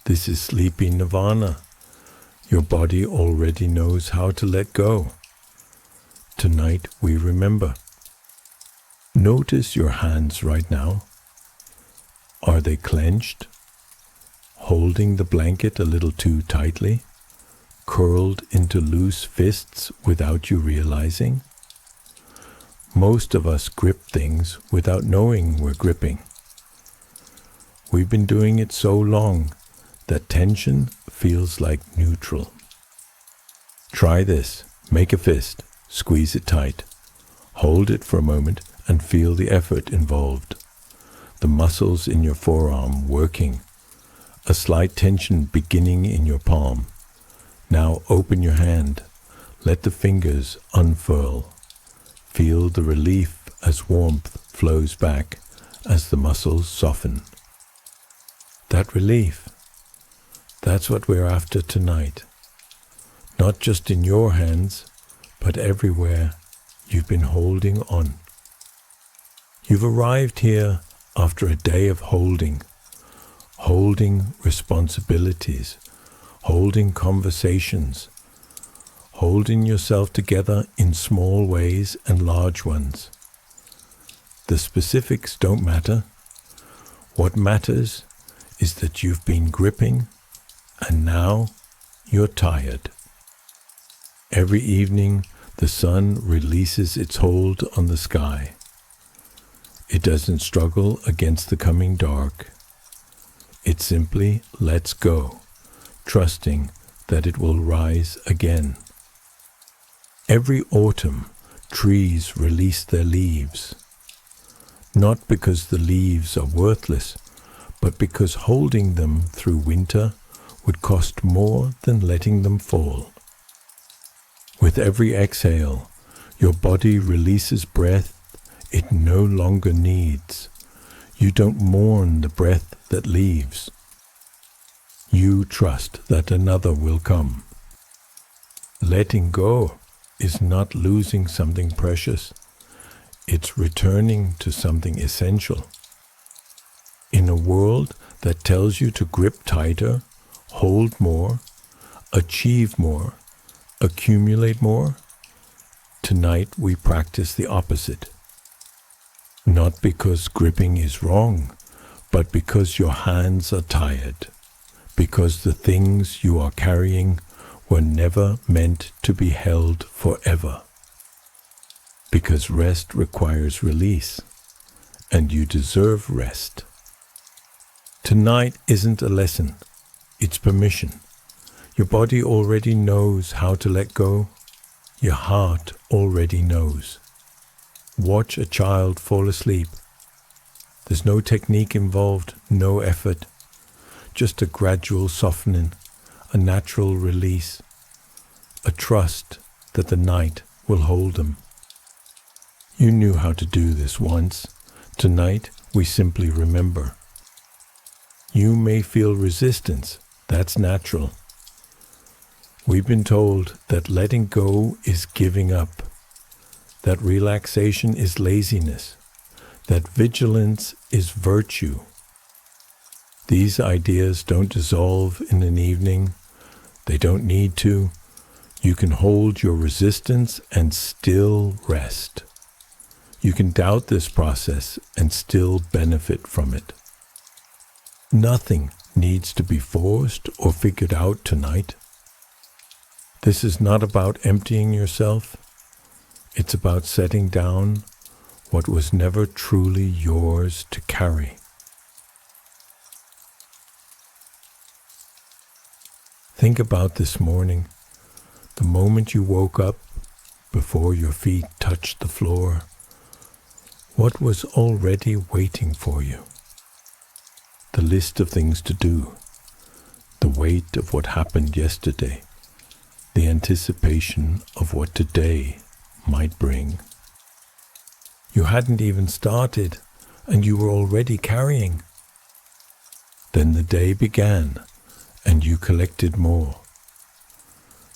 This is SleepyNirvana. Your body already knows how to let go. Tonight we remember. Notice your hands right now. Are they clenched? Holding the blanket a little too tightly? Curled into loose fists without you realizing? Most of us grip things without knowing we're gripping. We've been doing it so long that tension feels like neutral. Try this. Make a fist. Squeeze it tight. Hold it for a moment and feel the effort involved. The muscles in your forearm working. A slight tension beginning in your palm. Now open your hand. Let the fingers unfurl. Feel the relief as warmth flows back as the muscles soften. That relief, that's what we're after tonight. Not just in your hands, but everywhere you've been holding on. You've arrived here after a day of holding responsibilities, holding conversations, holding yourself together in small ways and large ones. The specifics don't matter. What matters is that you've been gripping and now you're tired. Every evening the sun releases its hold on the sky. It doesn't struggle against the coming dark. It simply lets go, trusting that it will rise again. Every autumn, trees release their leaves, not because the leaves are worthless, but because holding them through winter would cost more than letting them fall. With every exhale, your body releases breath it no longer needs. You don't mourn the breath that leaves. You trust that another will come. Letting go is not losing something precious. It's returning to something essential. In a world that tells you to grip tighter, hold more, achieve more, accumulate more, tonight we practice the opposite. Not because gripping is wrong, but because your hands are tired, because the things you are carrying were never meant to be held forever. Because rest requires release, and you deserve rest. Tonight isn't a lesson, it's permission. Your body already knows how to let go. Your heart already knows. Watch a child fall asleep. There's no technique involved, no effort. Just a gradual softening, a natural release, a trust that the night will hold them. You knew how to do this once. Tonight we simply remember. You may feel resistance. That's natural. We've been told that letting go is giving up, that relaxation is laziness, that vigilance is virtue. These ideas don't dissolve in an evening. They don't need to. You can hold your resistance and still rest. You can doubt this process and still benefit from it. Nothing needs to be forced or figured out tonight. This is not about emptying yourself. It's about setting down what was never truly yours to carry. Think about this morning, the moment you woke up, before your feet touched the floor. What was already waiting for you? The list of things to do, the weight of what happened yesterday, the anticipation of what today might bring. You hadn't even started, and you were already carrying. Then the day began, and you collected more.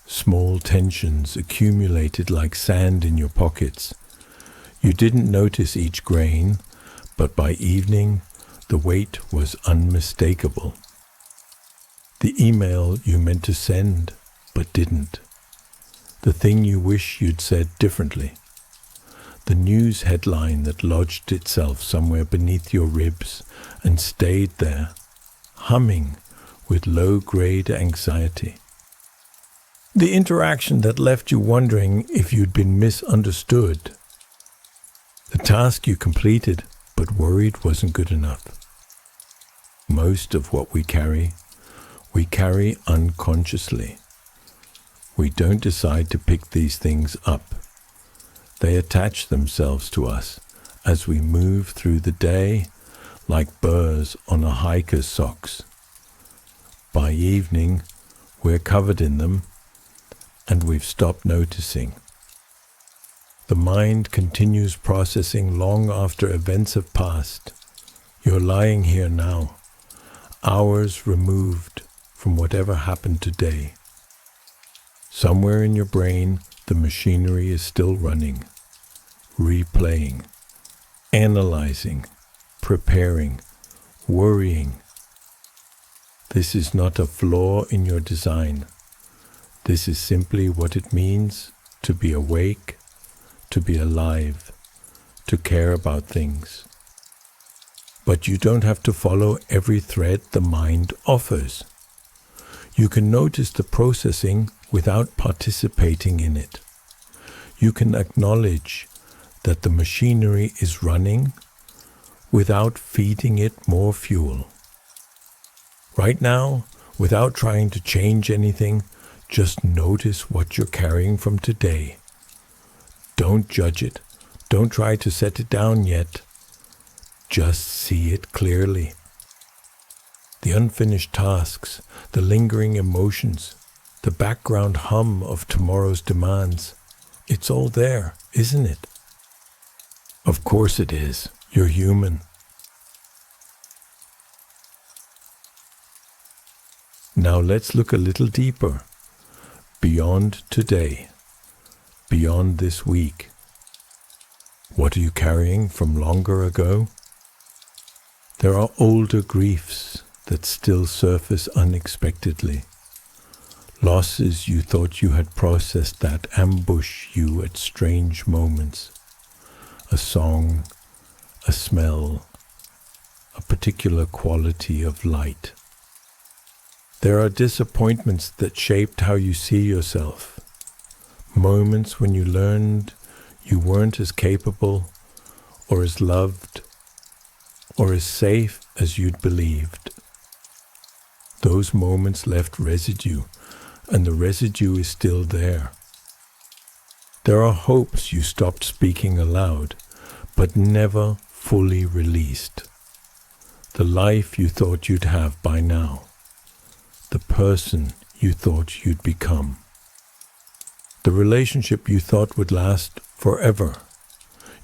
Small tensions accumulated like sand in your pockets. You didn't notice each grain, but by evening, the weight was unmistakable. The email you meant to send but didn't. The thing you wish you'd said differently. The news headline that lodged itself somewhere beneath your ribs and stayed there, humming with low-grade anxiety. The interaction that left you wondering if you'd been misunderstood. The task you completed but worried wasn't good enough. Most of what we carry unconsciously. We don't decide to pick these things up. They attach themselves to us as we move through the day like burrs on a hiker's socks. By evening, we're covered in them and we've stopped noticing. The mind continues processing long after events have passed. You're lying here now, hours removed from whatever happened today. Somewhere in your brain, the machinery is still running, replaying, analyzing, preparing, worrying. This is not a flaw in your design. This is simply what it means to be awake, to be alive, to care about things. But you don't have to follow every thread the mind offers. You can notice the processing without participating in it. You can acknowledge that the machinery is running without feeding it more fuel. Right now, without trying to change anything, just notice what you're carrying from today. Don't judge it. Don't try to set it down yet. Just see it clearly. The unfinished tasks, the lingering emotions, the background hum of tomorrow's demands. It's all there, isn't it? Of course it is. You're human. Now let's look a little deeper, beyond today, beyond this week. What are you carrying from longer ago? There are older griefs that still surface unexpectedly. Losses you thought you had processed that ambush you at strange moments. A song, a smell, a particular quality of light. There are disappointments that shaped how you see yourself. Moments when you learned you weren't as capable or as loved or as safe as you'd believed. Those moments left residue, and the residue is still there. There are hopes you stopped speaking aloud, but never fully released. The life you thought you'd have by now. The person you thought you'd become. The relationship you thought would last forever.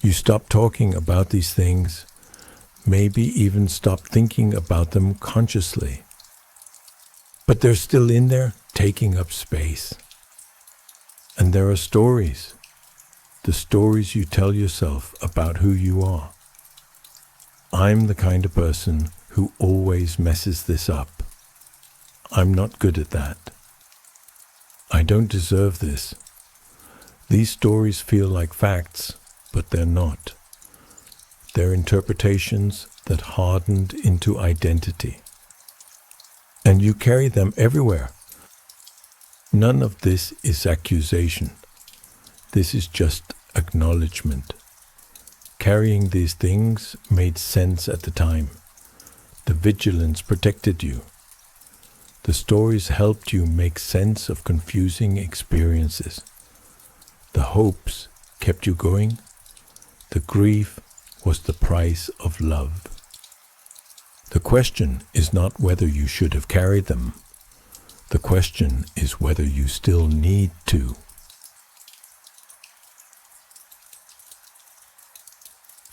You stopped talking about these things, maybe even stopped thinking about them consciously. But they're still in there, taking up space. And there are stories, the stories you tell yourself about who you are. I'm the kind of person who always messes this up. I'm not good at that. I don't deserve this. These stories feel like facts, but they're not. They're interpretations that hardened into identity. And you carry them everywhere. None of this is accusation. This is just acknowledgement. Carrying these things made sense at the time. The vigilance protected you. The stories helped you make sense of confusing experiences. The hopes kept you going. The grief was the price of love. The question is not whether you should have carried them. The question is whether you still need to.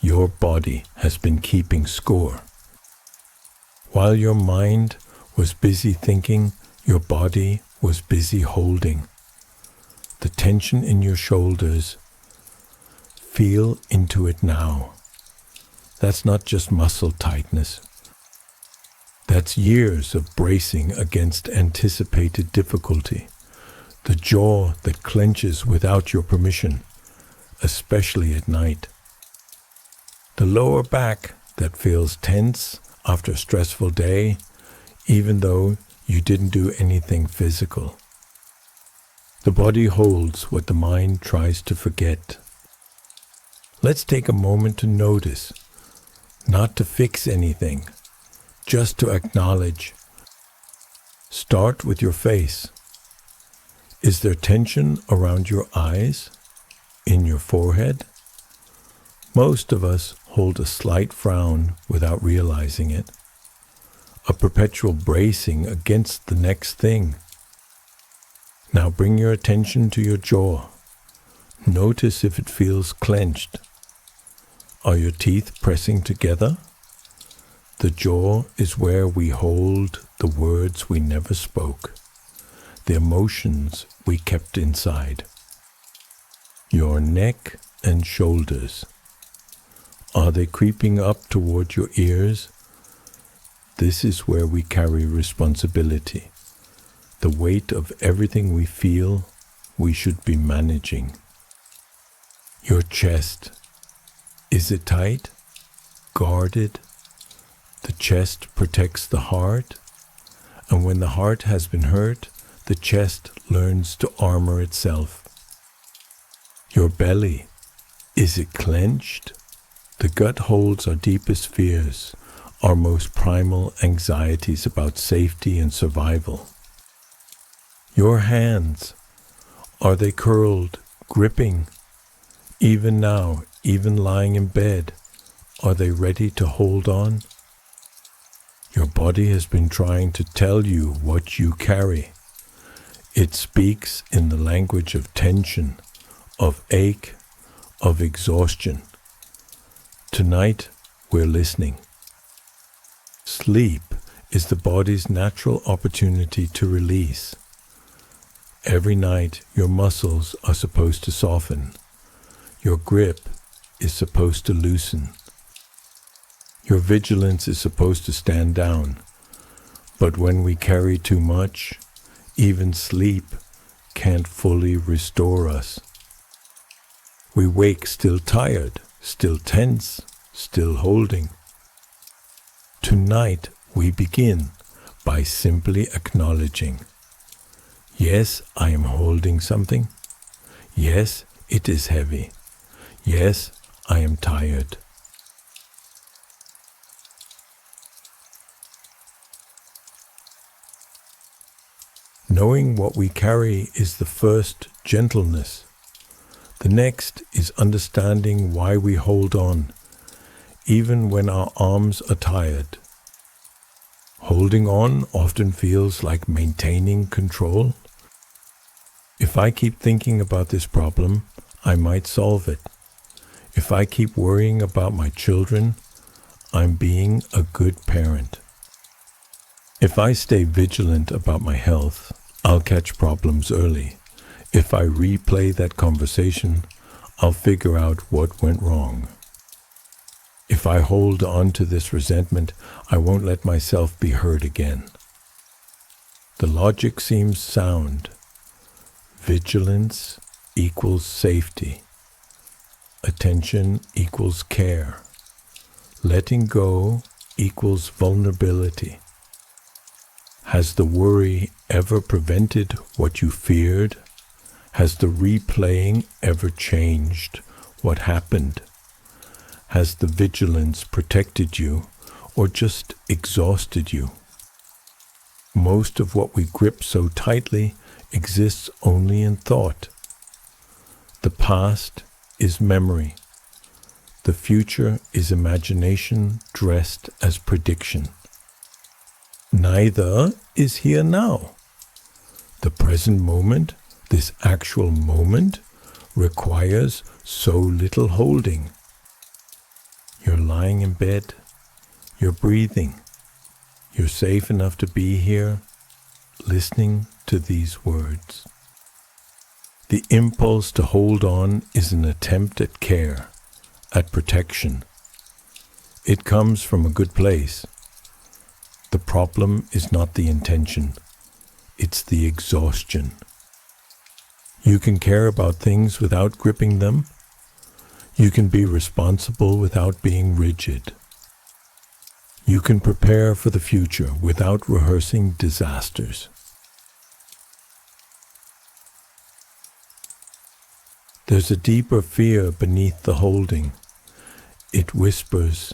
Your body has been keeping score. While your mind was busy thinking, your body was busy holding. The tension in your shoulders, feel into it now. That's not just muscle tightness. That's years of bracing against anticipated difficulty. The jaw that clenches without your permission, especially at night. The lower back that feels tense after a stressful day, even though you didn't do anything physical. The body holds what the mind tries to forget. Let's take a moment to notice, not to fix anything, just to acknowledge. Start with your face. Is there tension around your eyes, in your forehead? Most of us hold a slight frown without realizing it, a perpetual bracing against the next thing. Now bring your attention to your jaw. Notice if it feels clenched. Are your teeth pressing together? The jaw is where we hold the words we never spoke, the emotions we kept inside. Your neck and shoulders. Are they creeping up toward your ears? This is where we carry responsibility, the weight of everything we feel we should be managing. Your chest. Is it tight? Guarded? The chest protects the heart, and when the heart has been hurt, the chest learns to armor itself. Your belly. Is it clenched? The gut holds our deepest fears, our most primal anxieties about safety and survival. Your hands. Are they curled, gripping? Even now, even lying in bed, are they ready to hold on? Your body has been trying to tell you what you carry. It speaks in the language of tension, of ache, of exhaustion. Tonight, we're listening. Sleep is the body's natural opportunity to release. Every night, your muscles are supposed to soften. Your grip is supposed to loosen. Your vigilance is supposed to stand down. But when we carry too much, even sleep can't fully restore us. We wake still tired, still tense, still holding. Tonight we begin by simply acknowledging, yes, I am holding something. Yes, it is heavy. Yes, I am tired. Knowing what we carry is the first gentleness. The next is understanding why we hold on, even when our arms are tired. Holding on often feels like maintaining control. If I keep thinking about this problem, I might solve it. If I keep worrying about my children, I'm being a good parent. If I stay vigilant about my health, I'll catch problems early. If I replay that conversation, I'll figure out what went wrong. If I hold on to this resentment, I won't let myself be hurt again. The logic seems sound. Vigilance equals safety. Attention equals care. Letting go equals vulnerability. Has the worry ever prevented what you feared? Has the replaying ever changed what happened? Has the vigilance protected you or just exhausted you? Most of what we grip so tightly exists only in thought. The past is memory. The future is imagination dressed as prediction. Neither is here now. The present moment, this actual moment, requires so little holding. You're lying in bed. You're breathing. You're safe enough to be here, listening to these words. The impulse to hold on is an attempt at care, at protection. It comes from a good place. The problem is not the intention, it's the exhaustion. You can care about things without gripping them. You can be responsible without being rigid. You can prepare for the future without rehearsing disasters. There's a deeper fear beneath the holding. It whispers,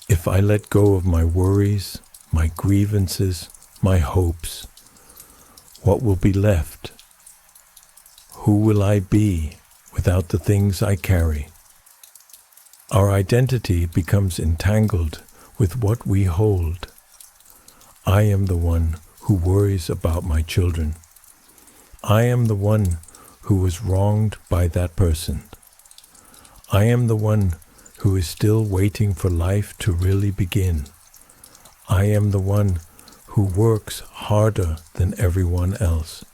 if I let go of my worries, my grievances, my hopes, what will be left? Who will I be without the things I carry? Our identity becomes entangled with what we hold. I am the one who worries about my children. I am the one who was wronged by that person. I am the one who is still waiting for life to really begin. I am the one who works harder than everyone else.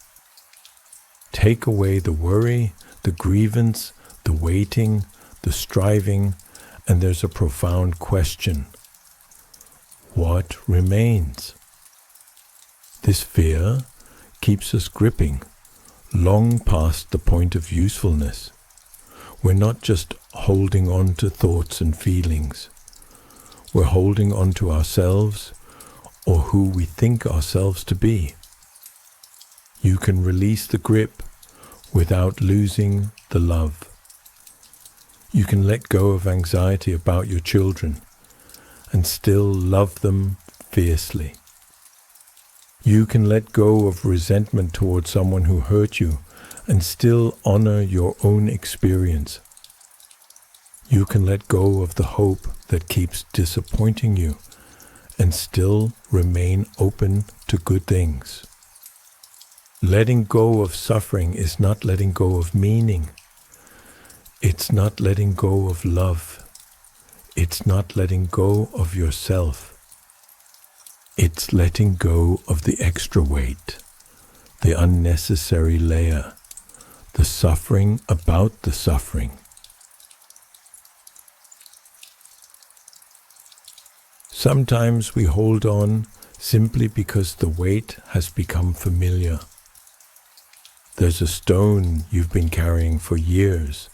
Take away the worry, the grievance, the waiting, the striving, and there's a profound question. What remains? This fear keeps us gripping long past the point of usefulness. We're not just holding on to thoughts and feelings. We're holding on to ourselves or who we think ourselves to be. You can release the grip without losing the love. You can let go of anxiety about your children and still love them fiercely. You can let go of resentment towards someone who hurt you and still honor your own experience. You can let go of the hope that keeps disappointing you and still remain open to good things. Letting go of suffering is not letting go of meaning. It's not letting go of love. It's not letting go of yourself. It's letting go of the extra weight, the unnecessary layer, the suffering about the suffering. Sometimes we hold on simply because the weight has become familiar. There's a stone you've been carrying for years.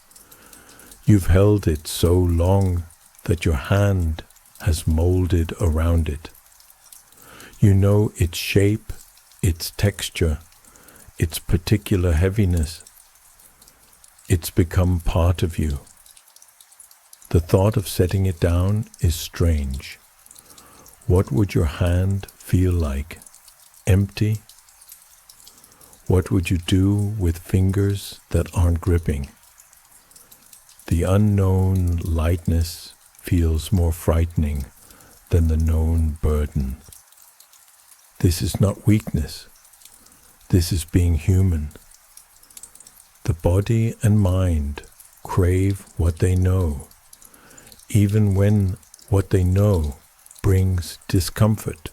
You've held it so long that your hand has molded around it. You know its shape, its texture, its particular heaviness. It's become part of you. The thought of setting it down is strange. What would your hand feel like? Empty? What would you do with fingers that aren't gripping? The unknown lightness feels more frightening than the known burden. This is not weakness. This is being human. The body and mind crave what they know, even when what they know brings discomfort.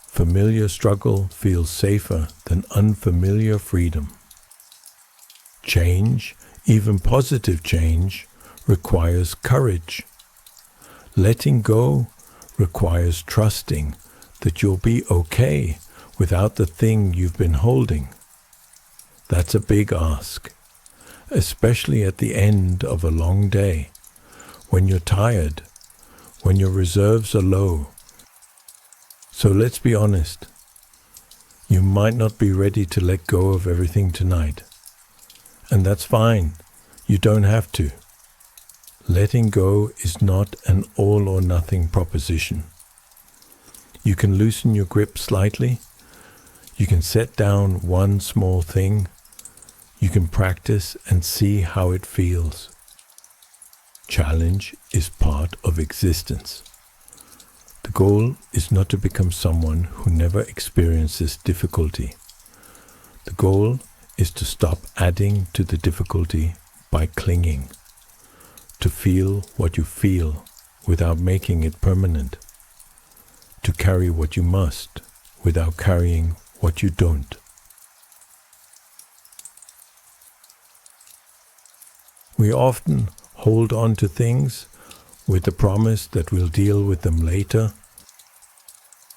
Familiar struggle feels safer than unfamiliar freedom. Change, even positive change, requires courage. Letting go requires trusting that you'll be okay without the thing you've been holding. That's a big ask, especially at the end of a long day, when you're tired, when your reserves are low. So let's be honest, you might not be ready to let go of everything tonight. And that's fine, you don't have to. Letting go is not an all or nothing proposition. You can loosen your grip slightly. You can set down one small thing. You can practice and see how it feels. Challenge is part of existence. The goal is not to become someone who never experiences difficulty. The goal is to stop adding to the difficulty by clinging, to feel what you feel without making it permanent, to carry what you must without carrying what you don't. We often hold on to things with the promise that we'll deal with them later,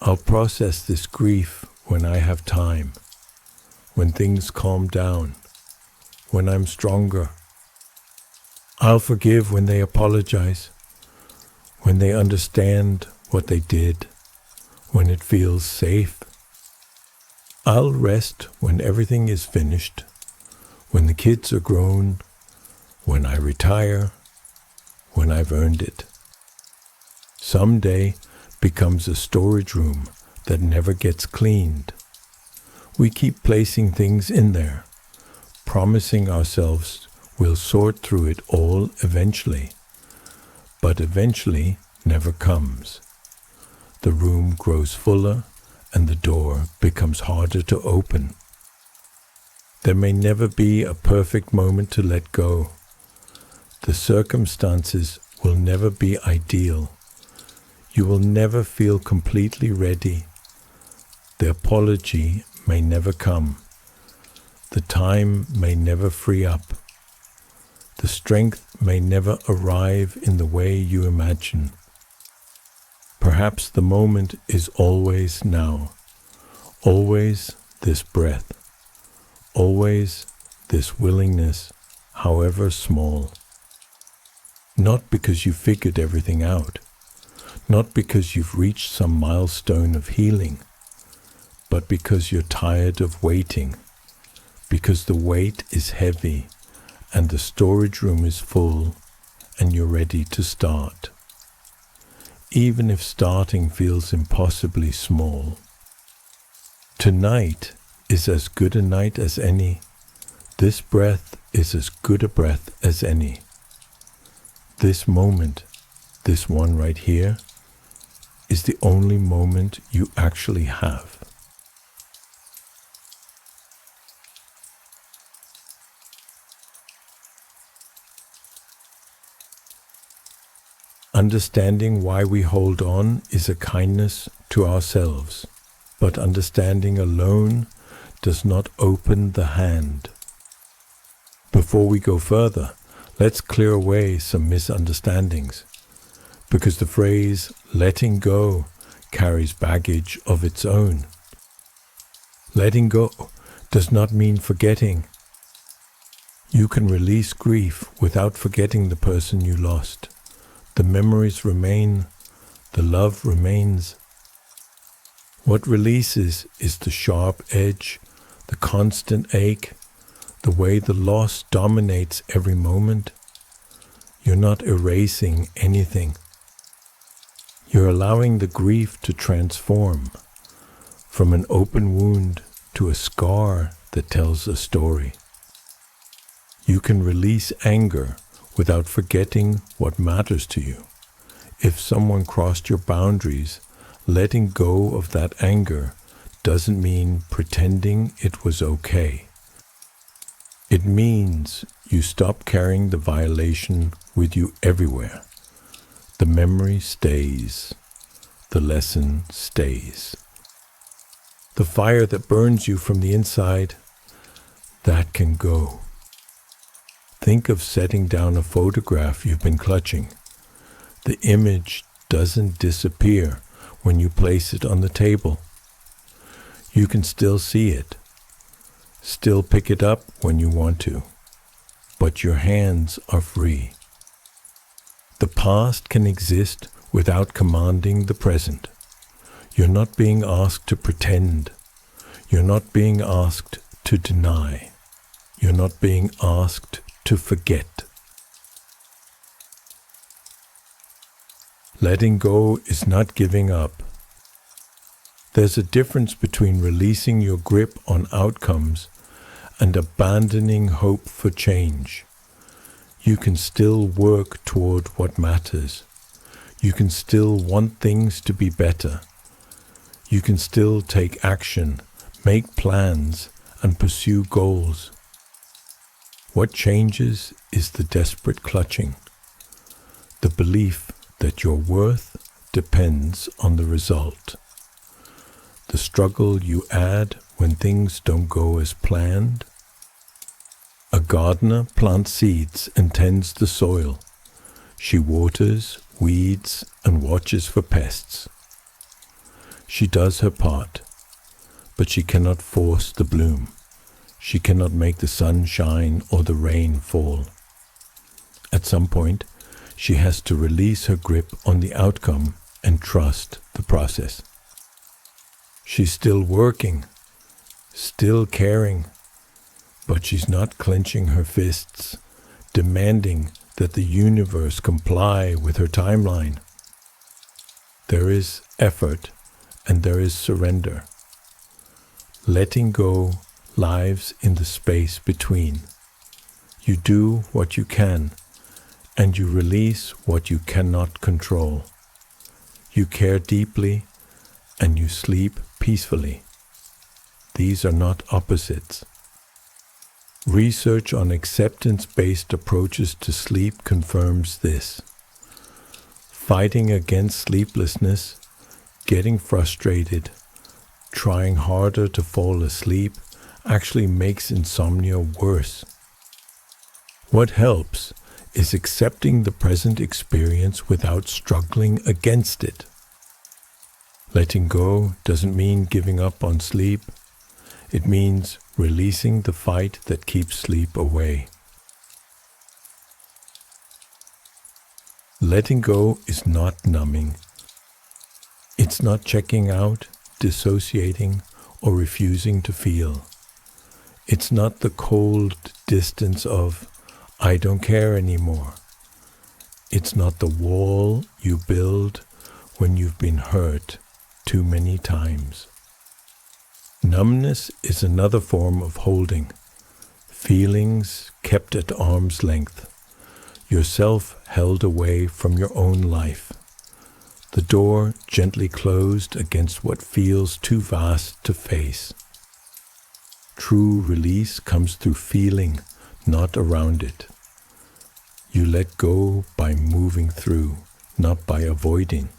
I'll process this grief when I have time, when things calm down, when I'm stronger. I'll forgive when they apologize, when they understand what they did, when it feels safe. I'll rest when everything is finished, when the kids are grown, when I retire, when I've earned it. Someday becomes a storage room that never gets cleaned. We keep placing things in there, promising ourselves we'll sort through it all eventually. But eventually never comes. The room grows fuller and the door becomes harder to open. There may never be a perfect moment to let go. The circumstances will never be ideal. You will never feel completely ready. The apology may never come. The time may never free up. The strength may never arrive in the way you imagine. Perhaps the moment is always now, always this breath, always this willingness, however small. Not because you figured everything out, not because you've reached some milestone of healing, but because you're tired of waiting, because the weight is heavy and the storage room is full and you're ready to start. Even if starting feels impossibly small. Tonight is as good a night as any. This breath is as good a breath as any. This moment, this one right here, is the only moment you actually have. Understanding why we hold on is a kindness to ourselves, but understanding alone does not open the hand. Before we go further, let's clear away some misunderstandings, because the phrase letting go carries baggage of its own. Letting go does not mean forgetting. You can release grief without forgetting the person you lost. The memories remain, the love remains. What releases is the sharp edge, the constant ache, the way the loss dominates every moment. You're not erasing anything. You're allowing the grief to transform from an open wound to a scar that tells a story. You can release anger without forgetting what matters to you. If someone crossed your boundaries, letting go of that anger doesn't mean pretending it was okay. It means you stop carrying the violation with you everywhere. The memory stays. The lesson stays. The fire that burns you from the inside, that can go. Think of setting down a photograph you've been clutching. The image doesn't disappear when you place it on the table. You can still see it, still pick it up when you want to, but your hands are free. The past can exist without commanding the present. You're not being asked to pretend. You're not being asked to deny. You're not being asked to forget. Letting go is not giving up. There's a difference between releasing your grip on outcomes and abandoning hope for change. You can still work toward what matters. You can still want things to be better. You can still take action, make plans, and pursue goals. What changes is the desperate clutching, the belief that your worth depends on the result, the struggle you add when things don't go as planned. A gardener plants seeds and tends the soil. She waters, weeds, and watches for pests. She does her part, but she cannot force the bloom. She cannot make the sun shine or the rain fall. At some point, she has to release her grip on the outcome and trust the process. She's still working, still caring, but she's not clenching her fists, demanding that the universe comply with her timeline. There is effort and there is surrender. Letting go lives in the space between. You do what you can, and you release what you cannot control. You care deeply, and you sleep peacefully. These are not opposites. Research on acceptance-based approaches to sleep confirms this. Fighting against sleeplessness, getting frustrated, trying harder to fall asleep actually makes insomnia worse. What helps is accepting the present experience without struggling against it. Letting go doesn't mean giving up on sleep. It means releasing the fight that keeps sleep away. Letting go is not numbing. It's not checking out, dissociating, or refusing to feel. It's not the cold distance of, I don't care anymore. It's not the wall you build when you've been hurt too many times. Numbness is another form of holding. Feelings kept at arm's length. Yourself held away from your own life. The door gently closed against what feels too vast to face. True release comes through feeling, not around it. You let go by moving through, not by avoiding.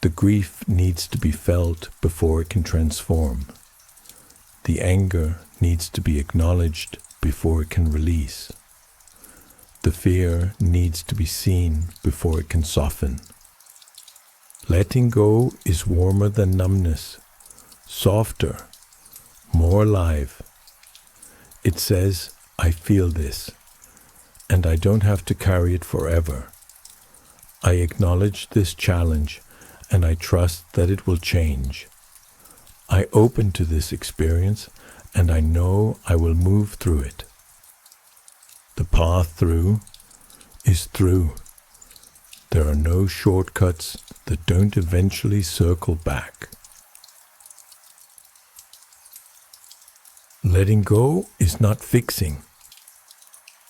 The grief needs to be felt before it can transform. The anger needs to be acknowledged before it can release. The fear needs to be seen before it can soften. Letting go is warmer than numbness, softer, more alive. It says, I feel this, and I don't have to carry it forever. I acknowledge this challenge, and I trust that it will change. I open to this experience, and I know I will move through it. The path through is through. There are no shortcuts that don't eventually circle back. Letting go is not fixing.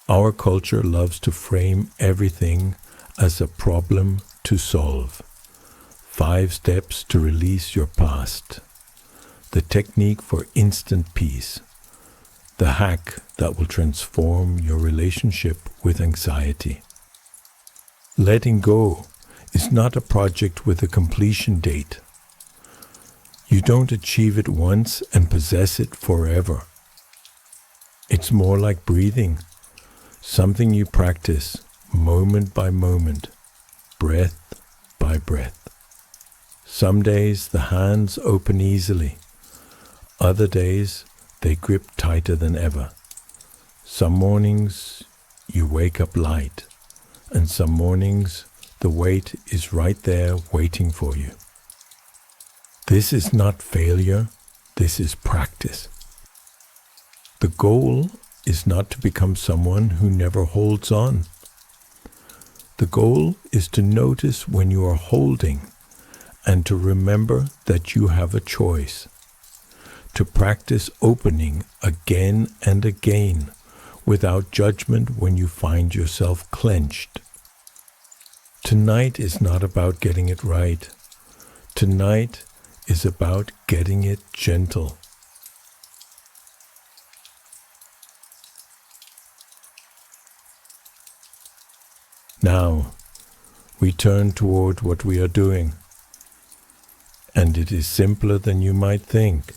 Our culture loves to frame everything as a problem to solve. 5 steps to release your past. The technique for instant peace. The hack that will transform your relationship with anxiety. Letting go is not a project with a completion date. You don't achieve it once and possess it forever. It's more like breathing, something you practice moment by moment, breath by breath. Some days the hands open easily. Other days they grip tighter than ever. Some mornings you wake up light, and some mornings the weight is right there waiting for you. This is not failure, this is practice. The goal is not to become someone who never holds on. The goal is to notice when you are holding and to remember that you have a choice. To practice opening again and again without judgment when you find yourself clenched. Tonight is not about getting it right. Tonight is about getting it gentle. Now, we turn toward what we are doing, and it is simpler than you might think.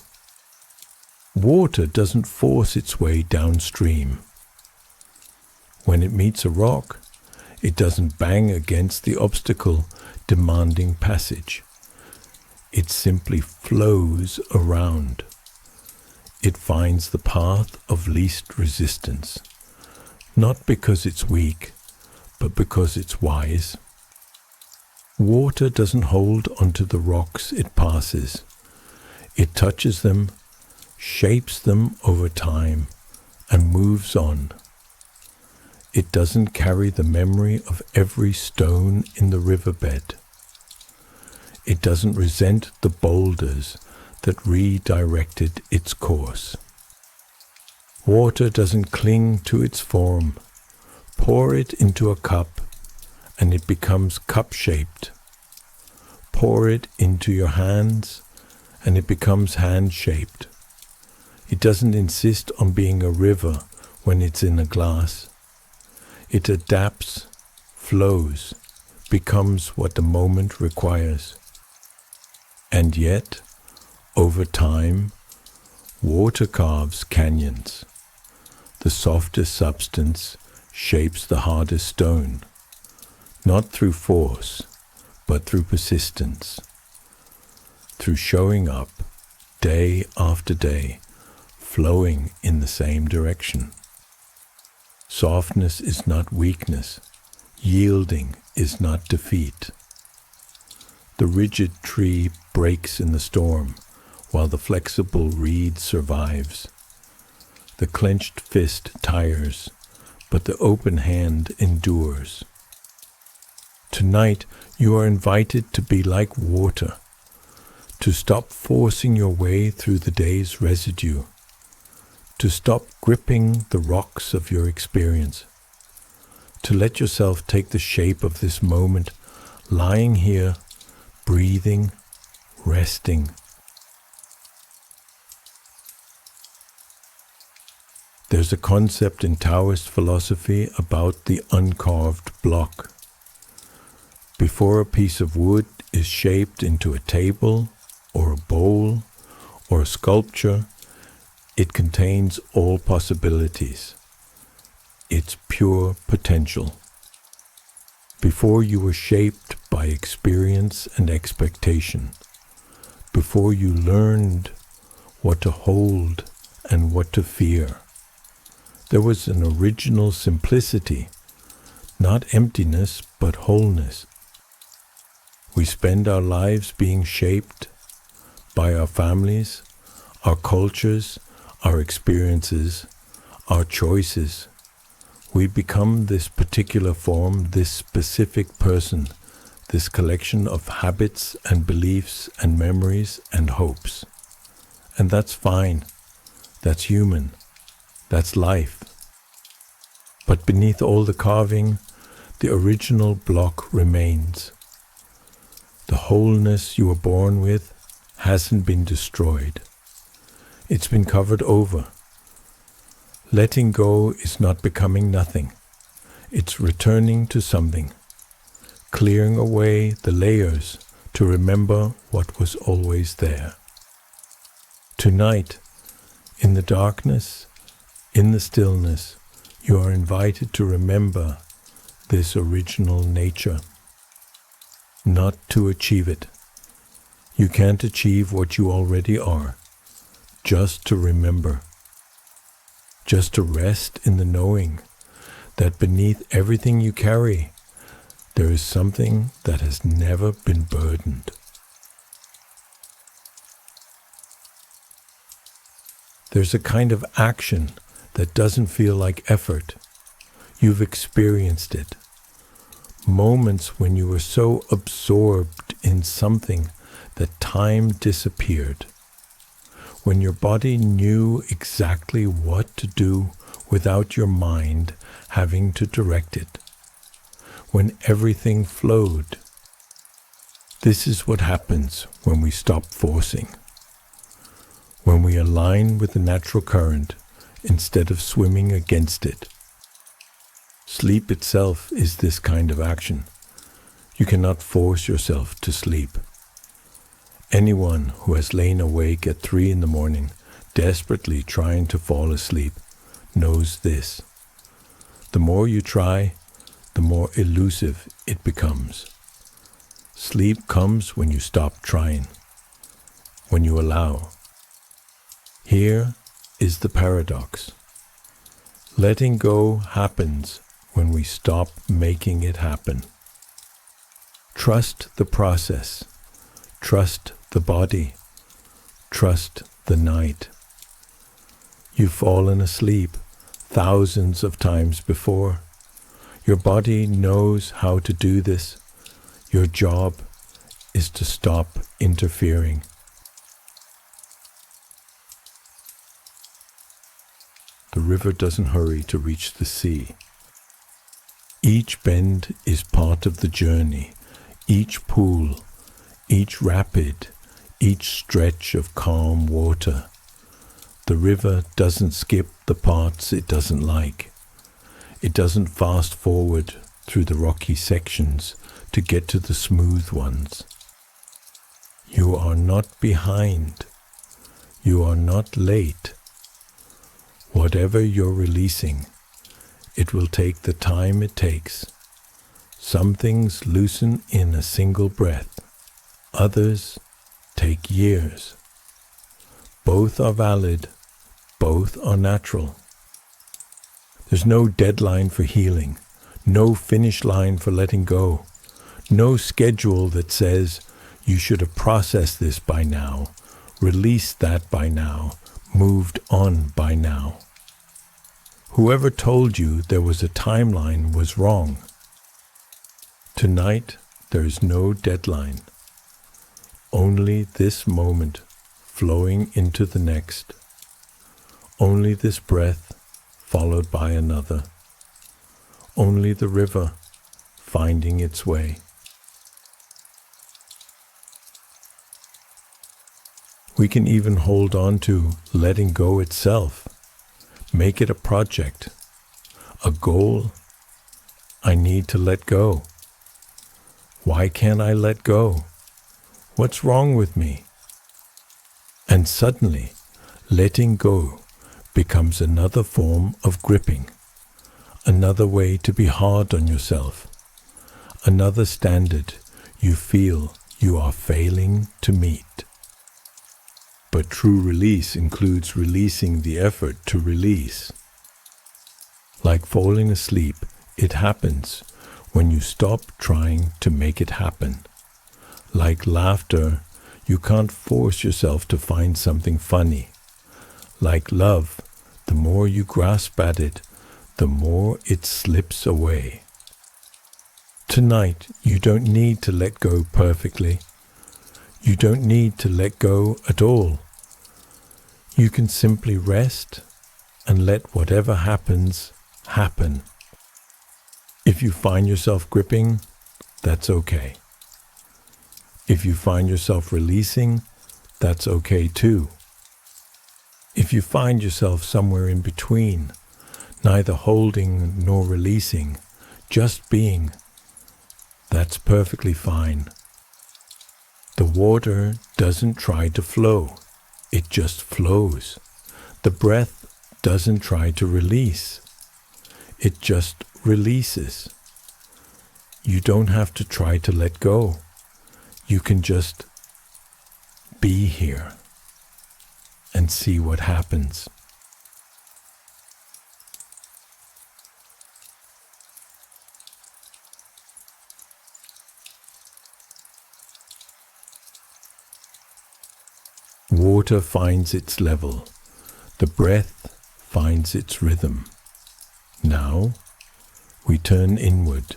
Water doesn't force its way downstream. When it meets a rock, it doesn't bang against the obstacle demanding passage. It simply flows around. It finds the path of least resistance, not because it's weak, but because it's wise. Water doesn't hold onto the rocks it passes. It touches them, shapes them over time, and moves on. It doesn't carry the memory of every stone in the riverbed. It doesn't resent the boulders that redirected its course. Water doesn't cling to its form. Pour it into a cup, and it becomes cup-shaped. Pour it into your hands, and it becomes hand-shaped. It doesn't insist on being a river when it's in a glass. It adapts, flows, becomes what the moment requires. And yet, over time, water carves canyons. The softest substance shapes the hardest stone, not through force, but through persistence, through showing up day after day, flowing in the same direction. Softness is not weakness. Yielding is not defeat. The rigid tree breaks in the storm, while the flexible reed survives. The clenched fist tires, but the open hand endures. Tonight, you are invited to be like water, to stop forcing your way through the day's residue, to stop gripping the rocks of your experience, to let yourself take the shape of this moment, lying here, breathing, resting. There's a concept in Taoist philosophy about the uncarved block. Before a piece of wood is shaped into a table, or a bowl, or a sculpture, it contains all possibilities. It's pure potential. Before you were shaped by experience and expectation, before you learned what to hold and what to fear, there was an original simplicity, not emptiness but wholeness. We spend our lives being shaped by our families, our cultures, our experiences, our choices. We become this particular form, this specific person, this collection of habits and beliefs and memories and hopes. And that's fine. That's human. That's life. But beneath all the carving, the original block remains. The wholeness you were born with hasn't been destroyed. It's been covered over. Letting go is not becoming nothing. It's returning to something, clearing away the layers to remember what was always there. Tonight, in the darkness, in the stillness, you are invited to remember this original nature, not to achieve it. You can't achieve what you already are, just to remember, just to rest in the knowing that beneath everything you carry, there is something that has never been burdened. There's a kind of action that doesn't feel like effort. You've experienced it. Moments when you were so absorbed in something that time disappeared. When your body knew exactly what to do without your mind having to direct it. When everything flowed. This is what happens when we stop forcing. When we align with the natural current instead of swimming against it. Sleep itself is this kind of action. You cannot force yourself to sleep. Anyone who has lain awake at 3 a.m, desperately trying to fall asleep, knows this. The more you try, the more elusive it becomes. Sleep comes when you stop trying. when you allow. Here is the paradox. Letting go happens when we stop making it happen. Trust the process. Trust the body. Trust the night. You've fallen asleep thousands of times before. Your body knows how to do this. Your job is to stop interfering. The river doesn't hurry to reach the sea. Each bend is part of the journey. Each pool, each rapid, each stretch of calm water. The river doesn't skip the parts it doesn't like. It doesn't fast forward through the rocky sections to get to the smooth ones. You are not behind. You are not late. Whatever you're releasing, it will take the time it takes. Some things loosen in a single breath. Others take years. Both are valid. Both are natural. There's no deadline for healing, no finish line for letting go, no schedule that says you should have processed this by now, released that by now, moved on by now. Whoever told you there was a timeline was wrong. Tonight, there is no deadline. Only this moment flowing into the next. Only this breath followed by another. Only the river finding its way. We can even hold on to letting go itself. Make it a project, a goal. I need to let go. Why can't I let go? What's wrong with me? And suddenly, letting go becomes another form of gripping, another way to be hard on yourself, another standard you feel you are failing to meet. But true release includes releasing the effort to release. Like falling asleep, it happens when you stop trying to make it happen. Like laughter, you can't force yourself to find something funny. Like love, the more you grasp at it, the more it slips away. Tonight, you don't need to let go perfectly. You don't need to let go at all. You can simply rest and let whatever happens, happen. If you find yourself gripping, that's okay. If you find yourself releasing, that's okay too. If you find yourself somewhere in between, neither holding nor releasing, just being, that's perfectly fine. The water doesn't try to flow, it just flows. The breath doesn't try to release, it just releases. You don't have to try to let go. You can just be here and see what happens. Water finds its level. The breath finds its rhythm. Now we turn inward.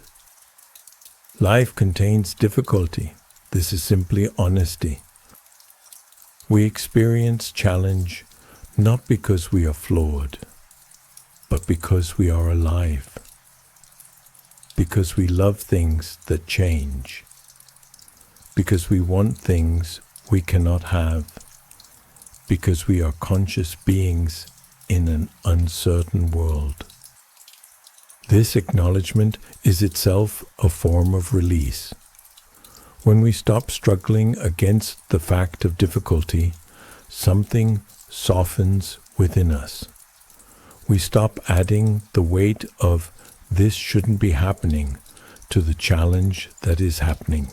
Life contains difficulty. This is simply honesty. We experience challenge not because we are flawed, but because we are alive. Because we love things that change. Because we want things we cannot have. Because we are conscious beings in an uncertain world. This acknowledgement is itself a form of release. When we stop struggling against the fact of difficulty, something softens within us. We stop adding the weight of "this shouldn't be happening" to the challenge that is happening.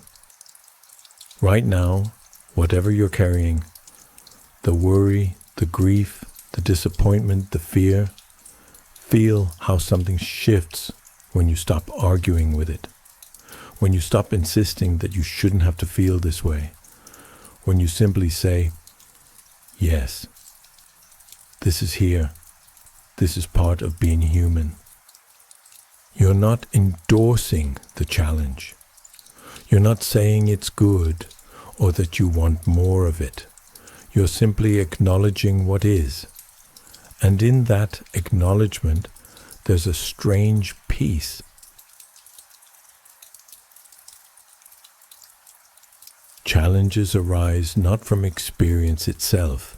Right now, whatever you're carrying, the worry, the grief, the disappointment, the fear. Feel how something shifts when you stop arguing with it, when you stop insisting that you shouldn't have to feel this way, when you simply say, yes, this is here, this is part of being human. You're not endorsing the challenge. You're not saying it's good or that you want more of it. You're simply acknowledging what is. And in that acknowledgement, there's a strange peace. Challenges arise not from experience itself,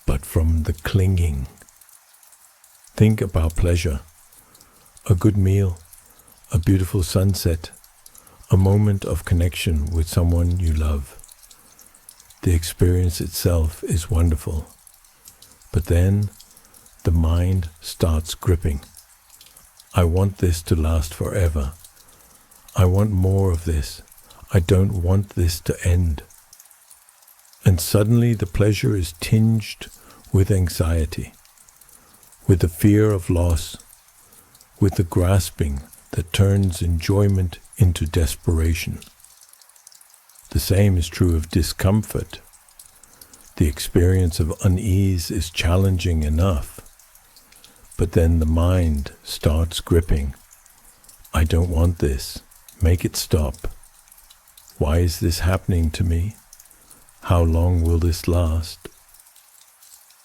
but from the clinging. Think about pleasure, a good meal, a beautiful sunset, a moment of connection with someone you love. The experience itself is wonderful, but then the mind starts gripping. I want this to last forever. I want more of this. I don't want this to end. And suddenly the pleasure is tinged with anxiety, with the fear of loss, with the grasping that turns enjoyment into desperation. The same is true of discomfort. The experience of unease is challenging enough, but then the mind starts gripping. I don't want this. Make it stop. Why is this happening to me? How long will this last?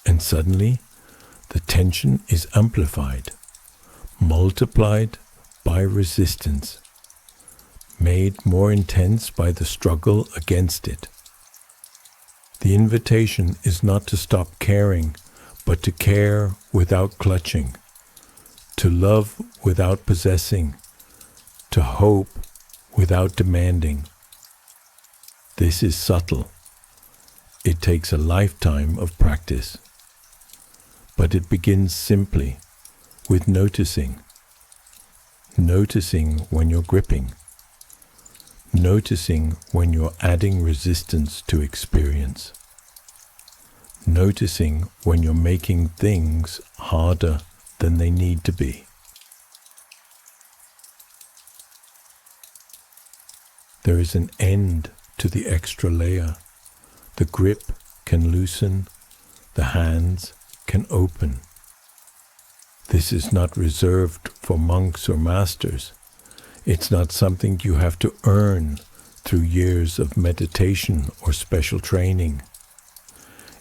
And suddenly, the tension is amplified, multiplied by resistance, made more intense by the struggle against it. The invitation is not to stop caring, but to care without clutching, to love without possessing, to hope without demanding. This is subtle. It takes a lifetime of practice. But it begins simply with noticing. Noticing when you're gripping. Noticing when you're adding resistance to experience. Noticing when you're making things harder than they need to be. There is an end to the extra layer. The grip can loosen, the hands can open. This is not reserved for monks or masters. It's not something you have to earn through years of meditation or special training.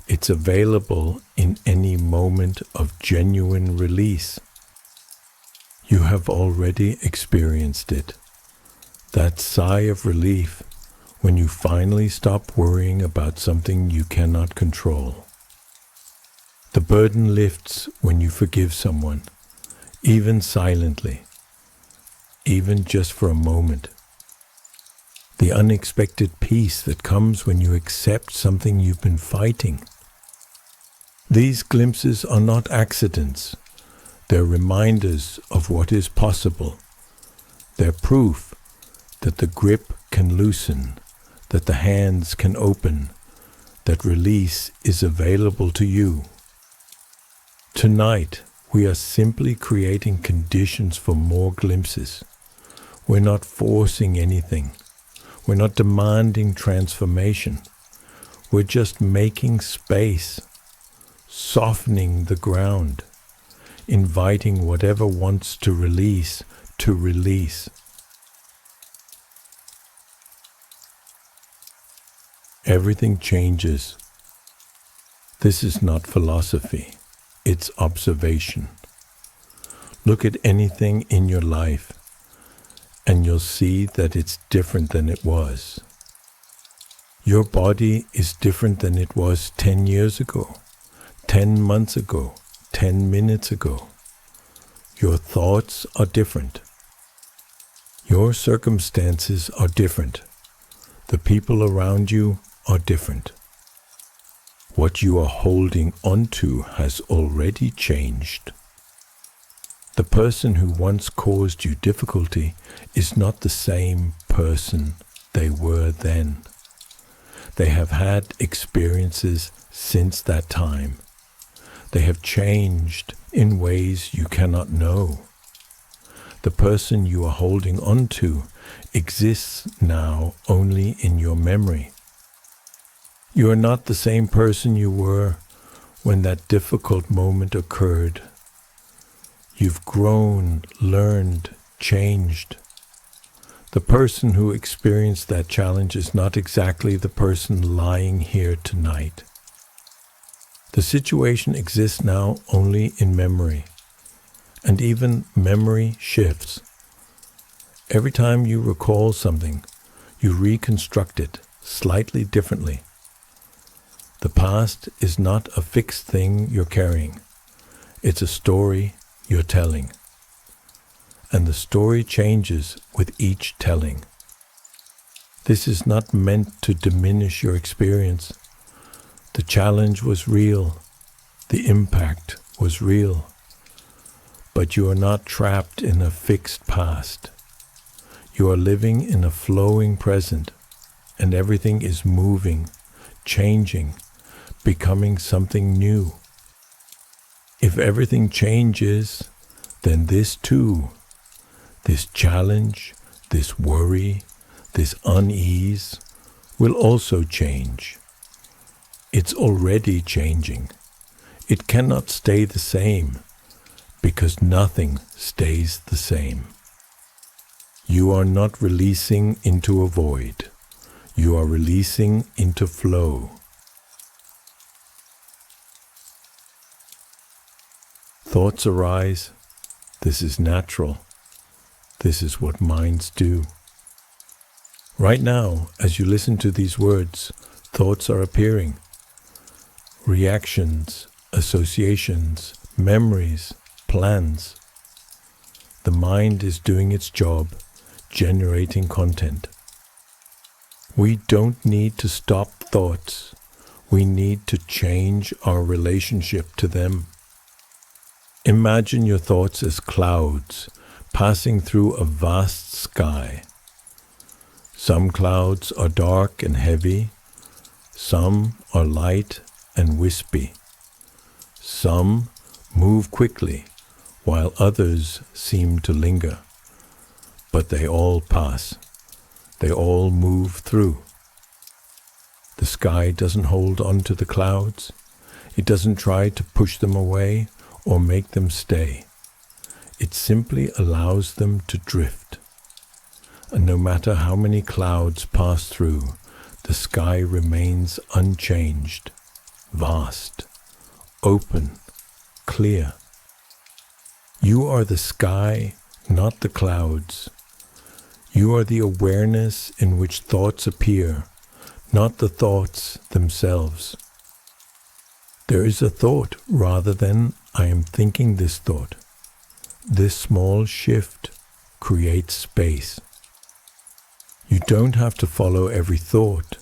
It's available in any moment of genuine release. You have already experienced it. That sigh of relief when you finally stop worrying about something you cannot control. The burden lifts when you forgive someone, even silently, even just for a moment. The unexpected peace that comes when you accept something you've been fighting. These glimpses are not accidents. They're reminders of what is possible. They're proof that the grip can loosen, that the hands can open, that release is available to you. Tonight, we are simply creating conditions for more glimpses. We're not forcing anything. We're not demanding transformation. We're just making space, softening the ground, inviting whatever wants to release to release. Everything changes. This is not philosophy. It's observation. Look at anything in your life, and you'll see that it's different than it was. Your body is different than it was 10 years ago, 10 months ago, 10 minutes ago. Your thoughts are different. Your circumstances are different. The people around you are different. What you are holding onto has already changed. The person who once caused you difficulty is not the same person they were then. They have had experiences since that time. They have changed in ways you cannot know. The person you are holding on to exists now only in your memory. You are not the same person you were when that difficult moment occurred. You've grown, learned, changed. The person who experienced that challenge is not exactly the person lying here tonight. The situation exists now only in memory, and even memory shifts. Every time you recall something, you reconstruct it slightly differently. The past is not a fixed thing you're carrying. It's a story you're telling. And the story changes with each telling. This is not meant to diminish your experience. The challenge was real. The impact was real. But you are not trapped in a fixed past. You are living in a flowing present, and everything is moving, changing, becoming something new. If everything changes, then this too, this challenge, this worry, this unease, will also change. It's already changing. It cannot stay the same, because nothing stays the same. You are not releasing into a void. You are releasing into flow. Thoughts arise. This is natural. This is what minds do. Right now, as you listen to these words, thoughts are appearing. Reactions, associations, memories, plans. The mind is doing its job, generating content. We don't need to stop thoughts. We need to change our relationship to them. Imagine your thoughts as clouds passing through a vast sky. Some clouds are dark and heavy. Some are light and wispy. Some move quickly, while others seem to linger. But they all pass. They all move through. The sky doesn't hold on to the clouds. It doesn't try to push them away or make them stay. It simply allows them to drift. And no matter how many clouds pass through, the sky remains unchanged, vast, open, clear. You are the sky, not the clouds. You are the awareness in which thoughts appear, not the thoughts themselves. There is a thought rather than I am thinking this thought. This small shift creates space. You don't have to follow every thought.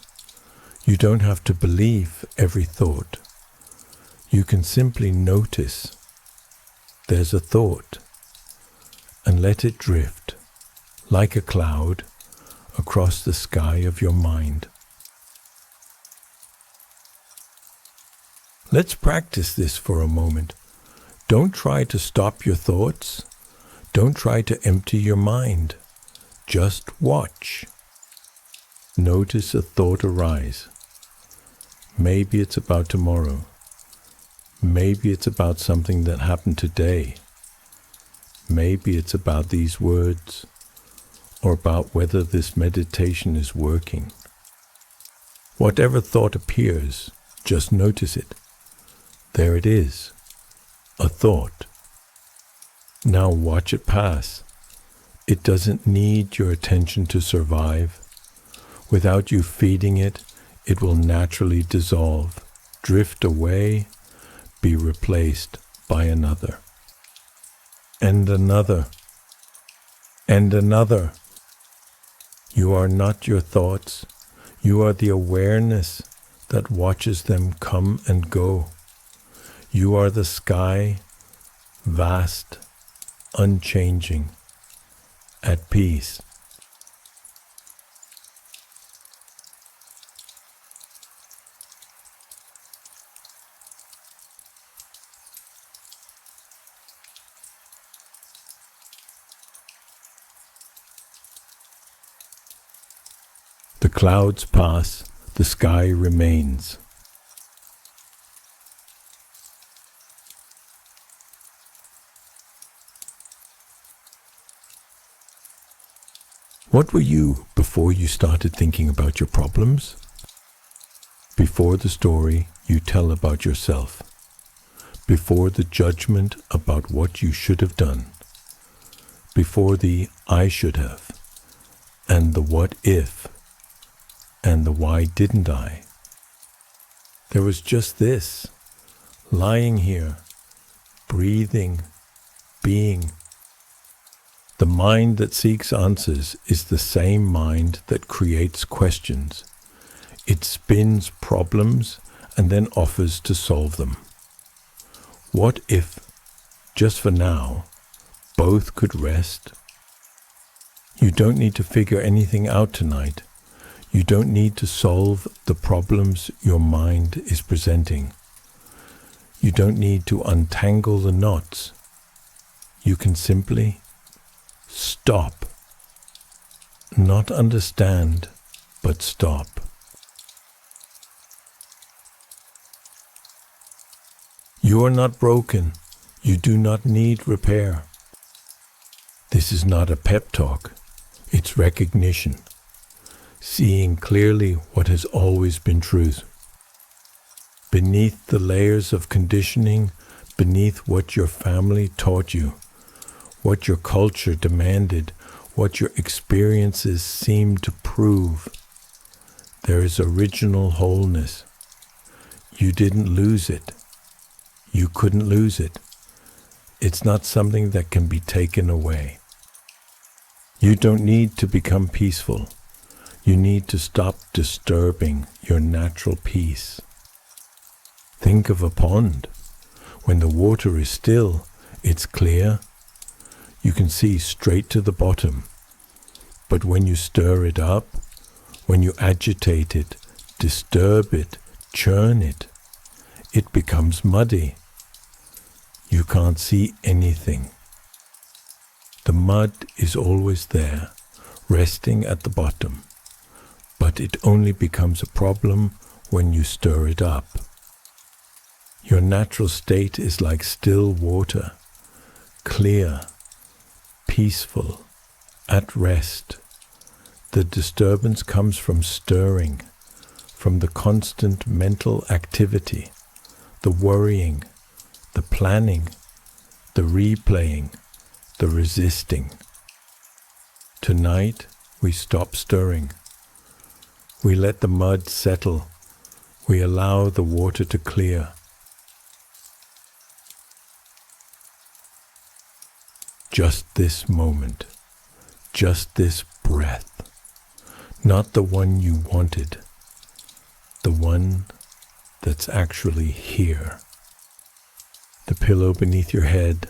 You don't have to believe every thought. You can simply notice there's a thought and let it drift like a cloud across the sky of your mind. Let's practice this for a moment. Don't try to stop your thoughts. Don't try to empty your mind. Just watch. Notice a thought arise. Maybe it's about tomorrow. Maybe it's about something that happened today. Maybe it's about these words, or about whether this meditation is working. Whatever thought appears, just notice it. There it is, a thought. Now watch it pass. It doesn't need your attention to survive. Without you feeding it, it will naturally dissolve, drift away, be replaced by another. And another. And another. You are not your thoughts. You are the awareness that watches them come and go. You are the sky, vast, unchanging, at peace. The clouds pass, the sky remains. What were you before you started thinking about your problems? Before the story you tell about yourself. Before the judgment about what you should have done. Before the I should have, and the what if, and the why didn't I. There was just this, lying here, breathing, being. The mind that seeks answers is the same mind that creates questions. It spins problems and then offers to solve them. What if, just for now, both could rest? You don't need to figure anything out tonight. You don't need to solve the problems your mind is presenting. You don't need to untangle the knots. You can simply stop. Not understand, but stop. You are not broken. You do not need repair. This is not a pep talk. It's recognition. Seeing clearly what has always been truth. Beneath the layers of conditioning, beneath what your family taught you, what your culture demanded, what your experiences seemed to prove, there is original wholeness. You didn't lose it. You couldn't lose it. It's not something that can be taken away. You don't need to become peaceful. You need to stop disturbing your natural peace. Think of a pond. When the water is still, it's clear. You can see straight to the bottom. But when you stir it up, when you agitate it, disturb it, churn it, it becomes muddy. You can't see anything. The mud is always there, resting at the bottom, but it only becomes a problem when you stir it up. Your natural state is like still water, clear, peaceful, at rest. The disturbance comes from stirring, from the constant mental activity, the worrying, the planning, the replaying, the resisting. Tonight, we stop stirring. We let the mud settle. We allow the water to clear. Just this moment, just this breath, not the one you wanted, the one that's actually here. The pillow beneath your head,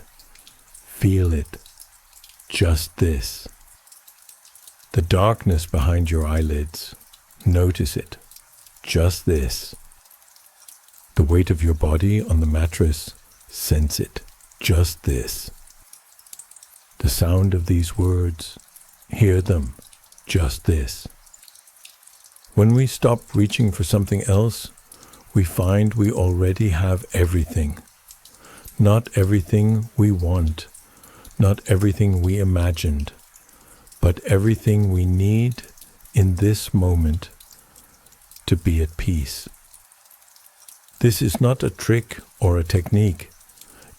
feel it, just this. The darkness behind your eyelids, notice it, just this. The weight of your body on the mattress, sense it, just this. The sound of these words, hear them, just this. When we stop reaching for something else, we find we already have everything. Not everything we want, not everything we imagined, but everything we need in this moment to be at peace. This is not a trick or a technique.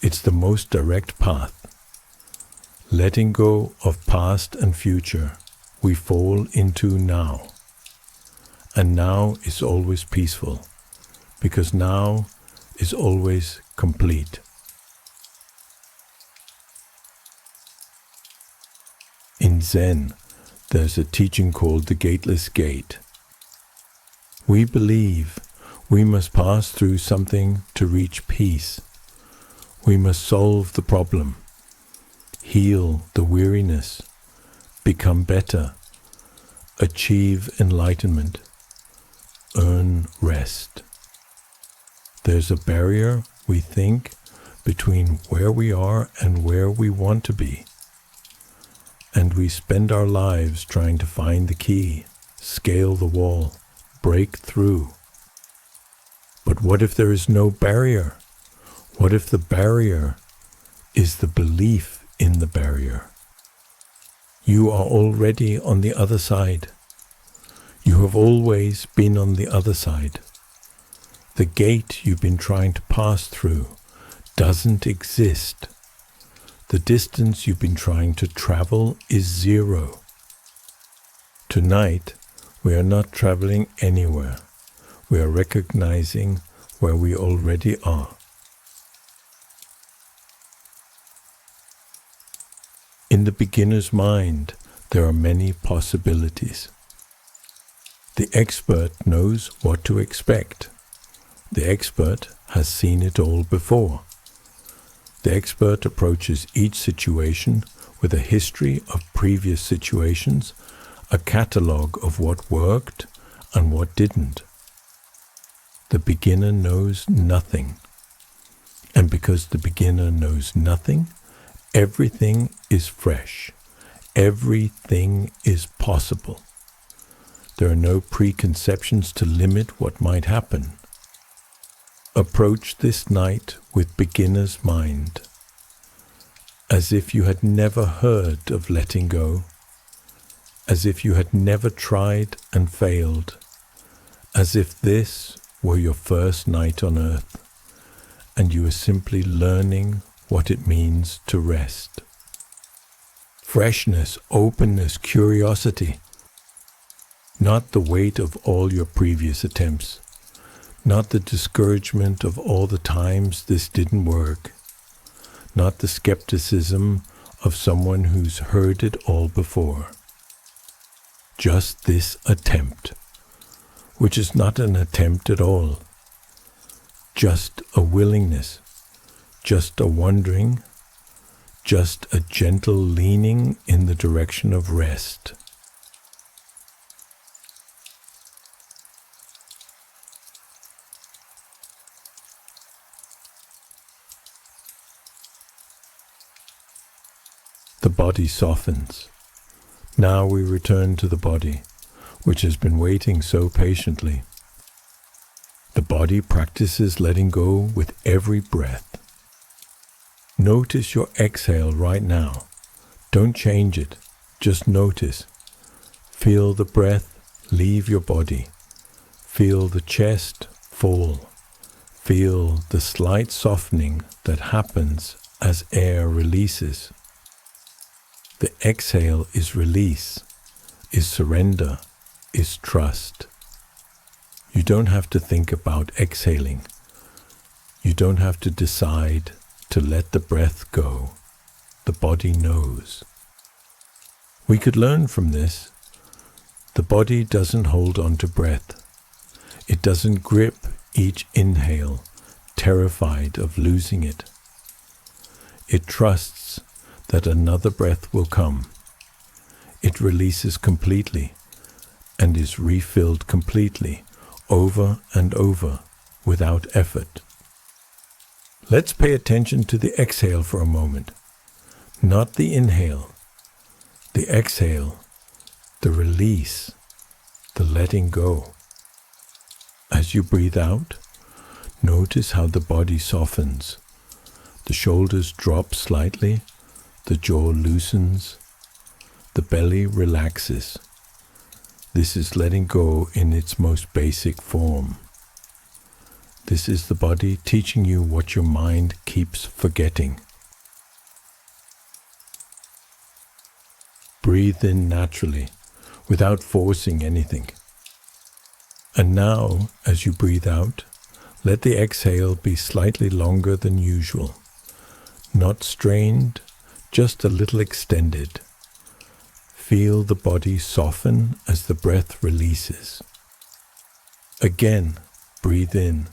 It's the most direct path. Letting go of past and future, we fall into now. And now is always peaceful, because now is always complete. In Zen, there's a teaching called the Gateless Gate. We believe we must pass through something to reach peace. We must solve the problem, heal the weariness, become better, achieve enlightenment, earn rest. There's a barrier, we think, between where we are and where we want to be. And we spend our lives trying to find the key, scale the wall, break through. But what if there is no barrier? What if the barrier is the belief in the barrier? You are already on the other side. You have always been on the other side. The gate you've been trying to pass through doesn't exist. The distance you've been trying to travel is zero. Tonight, we are not traveling anywhere. We are recognizing where we already are. In the beginner's mind, there are many possibilities. The expert knows what to expect. The expert has seen it all before. The expert approaches each situation with a history of previous situations, a catalogue of what worked and what didn't. The beginner knows nothing. And because the beginner knows nothing, everything is fresh. Everything is possible. There are no preconceptions to limit what might happen. Approach this night with beginner's mind, as if you had never heard of letting go, as if you had never tried and failed, as if this were your first night on earth, and you were simply learning what it means to rest. Freshness, openness, curiosity, not the weight of all your previous attempts, not the discouragement of all the times this didn't work, not the skepticism of someone who's heard it all before. Just this attempt, which is not an attempt at all, just a willingness, just a wondering, just a gentle leaning in the direction of rest. The body softens. Now we return to the body, which has been waiting so patiently. The body practices letting go with every breath. Notice your exhale right now. Don't change it. Just notice. Feel the breath leave your body. Feel the chest fall. Feel the slight softening that happens as air releases. The exhale is release, is surrender, is trust. You don't have to think about exhaling. You don't have to decide to let the breath go. The body knows. We could learn from this. The body doesn't hold on to breath. It doesn't grip each inhale, terrified of losing it. It trusts that another breath will come. It releases completely and is refilled completely over and over without effort. Let's pay attention to the exhale for a moment. Not the inhale, the exhale, the release, the letting go. As you breathe out, notice how the body softens. The shoulders drop slightly. The jaw loosens, the belly relaxes. This is letting go in its most basic form. This is the body teaching you what your mind keeps forgetting. Breathe in naturally, without forcing anything. And now, as you breathe out, let the exhale be slightly longer than usual. Not strained, just a little extended. Feel the body soften as the breath releases. Again, breathe in.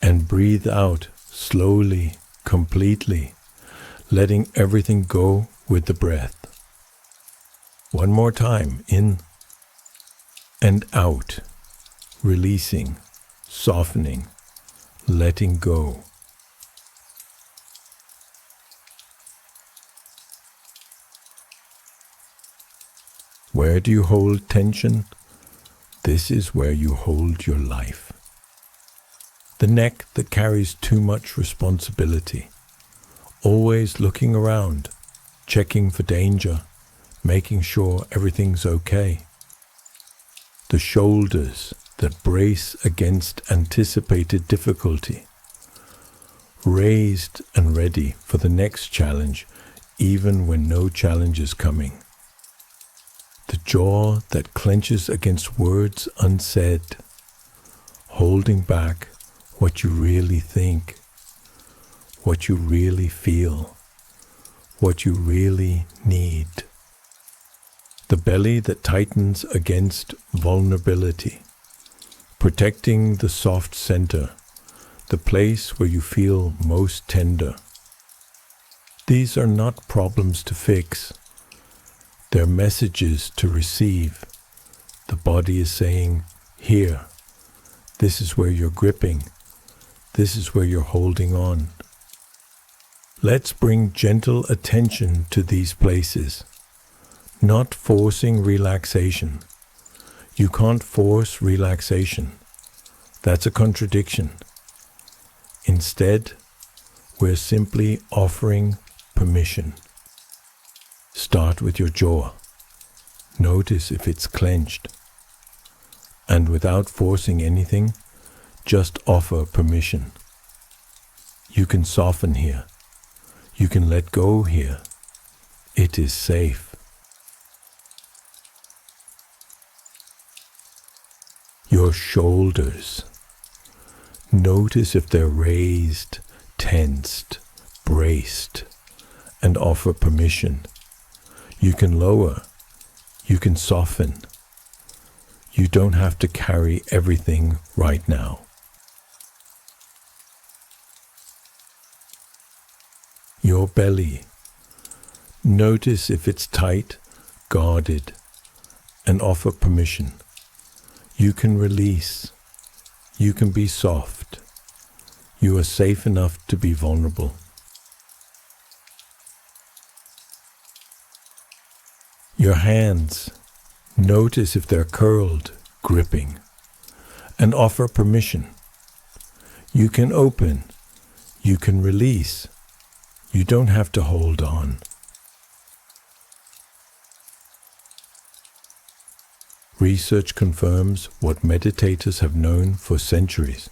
And breathe out slowly, completely, letting everything go with the breath. One more time, in and out, releasing, softening, letting go. Where do you hold tension? This is where you hold your life. The neck that carries too much responsibility, always looking around, checking for danger, making sure everything's okay. The shoulders that brace against anticipated difficulty, raised and ready for the next challenge, even when no challenge is coming. The jaw that clenches against words unsaid, holding back what you really think, what you really feel, what you really need. The belly that tightens against vulnerability, protecting the soft center, the place where you feel most tender. These are not problems to fix. They're messages to receive. The body is saying, here, this is where you're gripping. This is where you're holding on. Let's bring gentle attention to these places, not forcing relaxation. You can't force relaxation. That's a contradiction. Instead, we're simply offering permission. Start with your jaw. Notice if it's clenched. And without forcing anything, just offer permission. You can soften here. You can let go here. It is safe. Your shoulders. Notice if they're raised, tensed, braced, and offer permission. You can lower. You can soften. You don't have to carry everything right now. Your belly. Notice if it's tight, guarded, and offer permission. You can release. You can be soft. You are safe enough to be vulnerable. Your hands. Notice if they're curled, gripping, and offer permission. You can open. You can release. You don't have to hold on. Research confirms what meditators have known for centuries.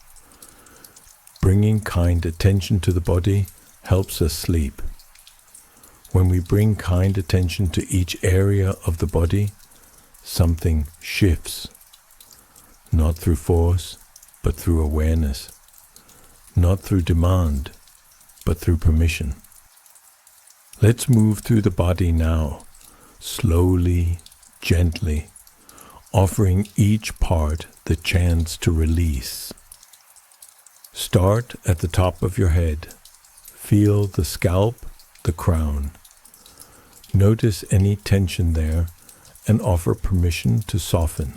Bringing kind attention to the body helps us sleep. When we bring kind attention to each area of the body, something shifts. Not through force, but through awareness. Not through demand, but through permission. Let's move through the body now, slowly, gently, offering each part the chance to release. Start at the top of your head. Feel the scalp, the crown. Notice any tension there and offer permission to soften.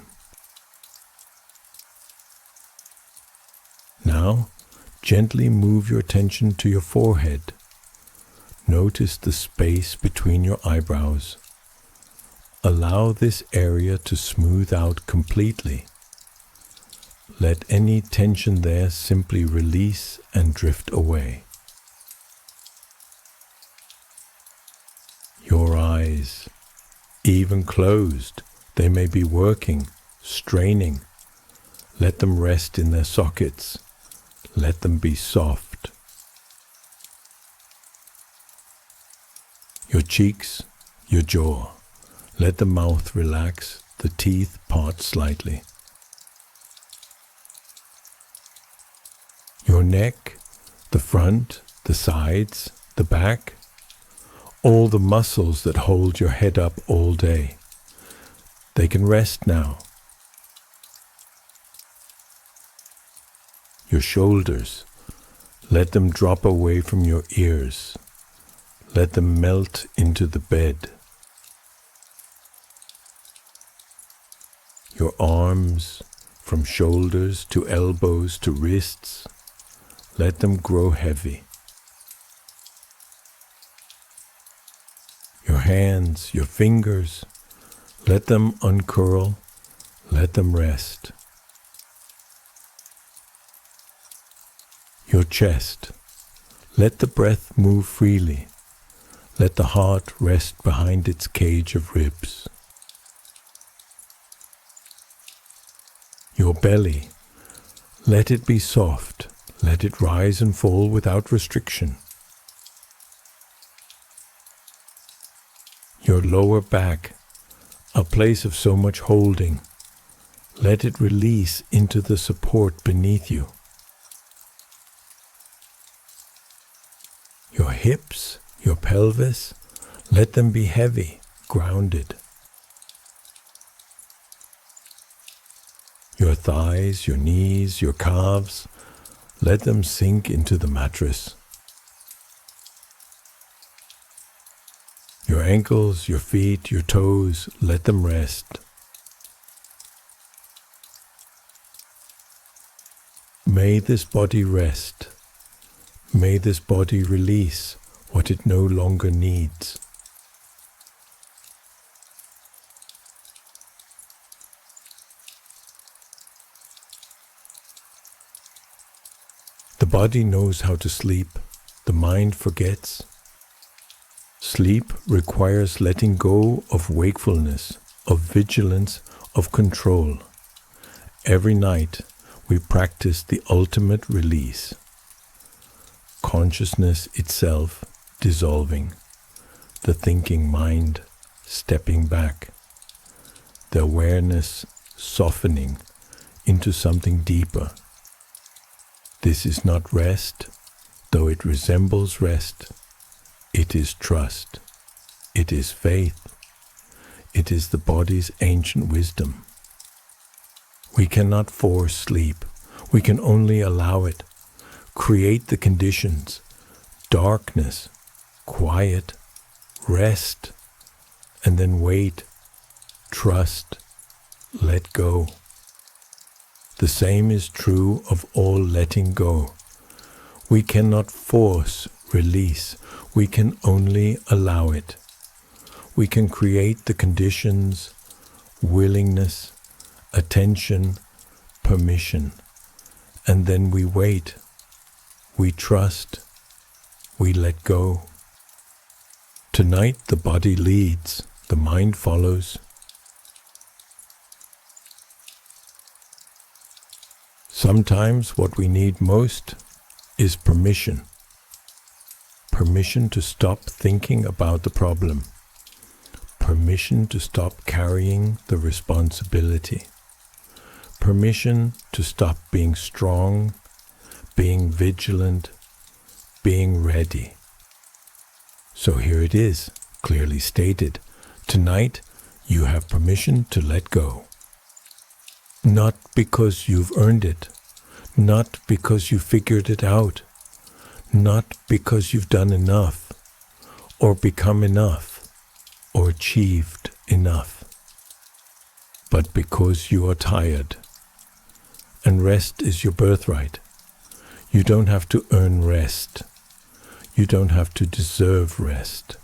Now, gently move your attention to your forehead. Notice the space between your eyebrows. Allow this area to smooth out completely. Let any tension there simply release and drift away. Your eyes, even closed, they may be working, straining. Let them rest in their sockets. Let them be soft. Your cheeks, your jaw. Let the mouth relax, the teeth part slightly. Your neck, the front, the sides, the back, all the muscles that hold your head up all day. They can rest now. Your shoulders, let them drop away from your ears. Let them melt into the bed. Your arms, from shoulders to elbows to wrists, let them grow heavy. Your hands, your fingers, Let them uncurl, let them rest. Your chest, let the breath move freely. Let the heart rest behind its cage of ribs. Your belly, let it be soft, let it rise and fall without restriction. Your lower back, a place of so much holding, let it release into the support beneath you. Your hips, your pelvis, let them be heavy, grounded. Your thighs, your knees, your calves, let them sink into the mattress. Your ankles, your feet, your toes, let them rest. May this body rest. May this body release what it no longer needs. The body knows how to sleep. The mind forgets. Sleep requires letting go of wakefulness, of vigilance, of control. Every night we practice the ultimate release. Consciousness itself dissolving, the thinking mind stepping back, the awareness softening into something deeper. This is not rest, though it resembles rest. It is trust. It is faith. It is the body's ancient wisdom. We cannot force sleep. We can only allow it. Create the conditions. Darkness, quiet, rest, and then wait. Trust. Let go. The same is true of all letting go. We cannot force release. We can only allow it. We can create the conditions, willingness, attention, permission, and then we wait. We trust. We let go. Tonight the body leads, the mind follows. Sometimes what we need most is permission. Permission to stop thinking about the problem. Permission to stop carrying the responsibility. Permission to stop being strong, being vigilant, being ready. So here it is, clearly stated. Tonight you have permission to let go. Not because you've earned it, not because you figured it out, not because you've done enough, or become enough, or achieved enough, but because you are tired, and rest is your birthright. You don't have to earn rest. You don't have to deserve rest.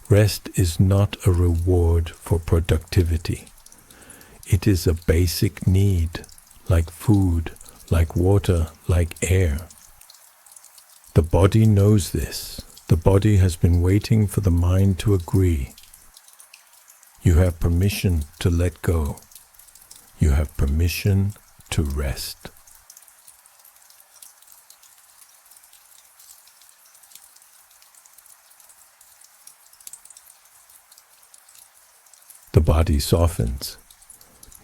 Rest is not a reward for productivity. It is a basic need, like food, like water, like air. The body knows this. The body has been waiting for the mind to agree. You have permission to let go. You have permission to rest. The body softens.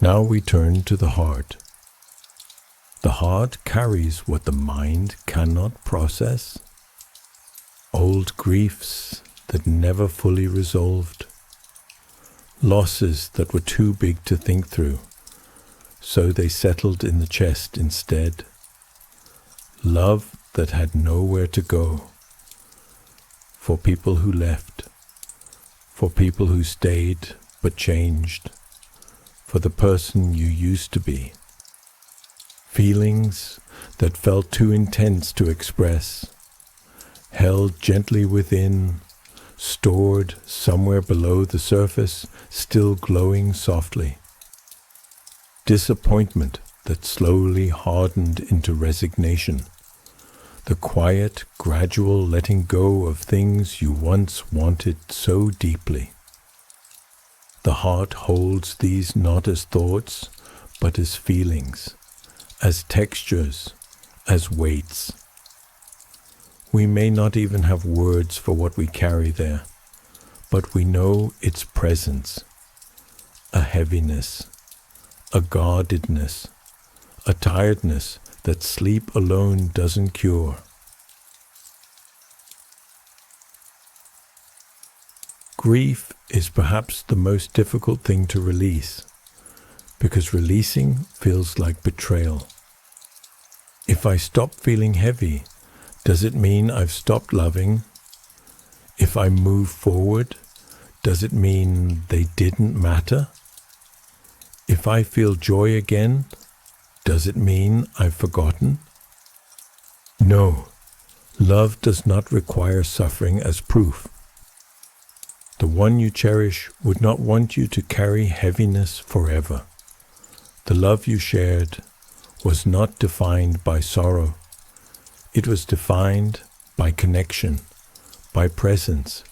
Now we turn to the heart. The heart carries what the mind cannot process. Old griefs that never fully resolved. Losses that were too big to think through, so they settled in the chest instead. Love that had nowhere to go. For people who left. For people who stayed but changed. For the person you used to be. Feelings that felt too intense to express, held gently within, stored somewhere below the surface, still glowing softly. Disappointment that slowly hardened into resignation. The quiet, gradual letting go of things you once wanted so deeply. The heart holds these not as thoughts, but as feelings, as textures, as weights. We may not even have words for what we carry there, but we know its presence, a heaviness, a guardedness, a tiredness that sleep alone doesn't cure. Grief is perhaps the most difficult thing to release, because releasing feels like betrayal. If I stop feeling heavy, does it mean I've stopped loving? If I move forward, does it mean they didn't matter? If I feel joy again, does it mean I've forgotten? No, love does not require suffering as proof. The one you cherish would not want you to carry heaviness forever. The love you shared was not defined by sorrow. It was defined by connection, by presence,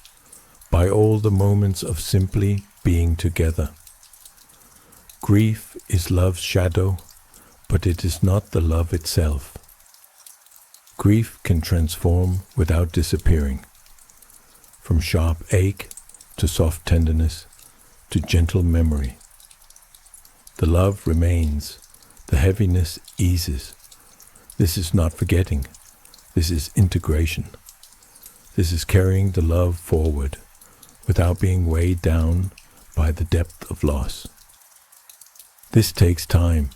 by all the moments of simply being together. Grief is love's shadow, but it is not the love itself. Grief can transform without disappearing. From sharp ache to soft tenderness to gentle memory. The love remains, the heaviness eases. This is not forgetting. This is integration. This is carrying the love forward without being weighed down by the depth of loss. This takes time.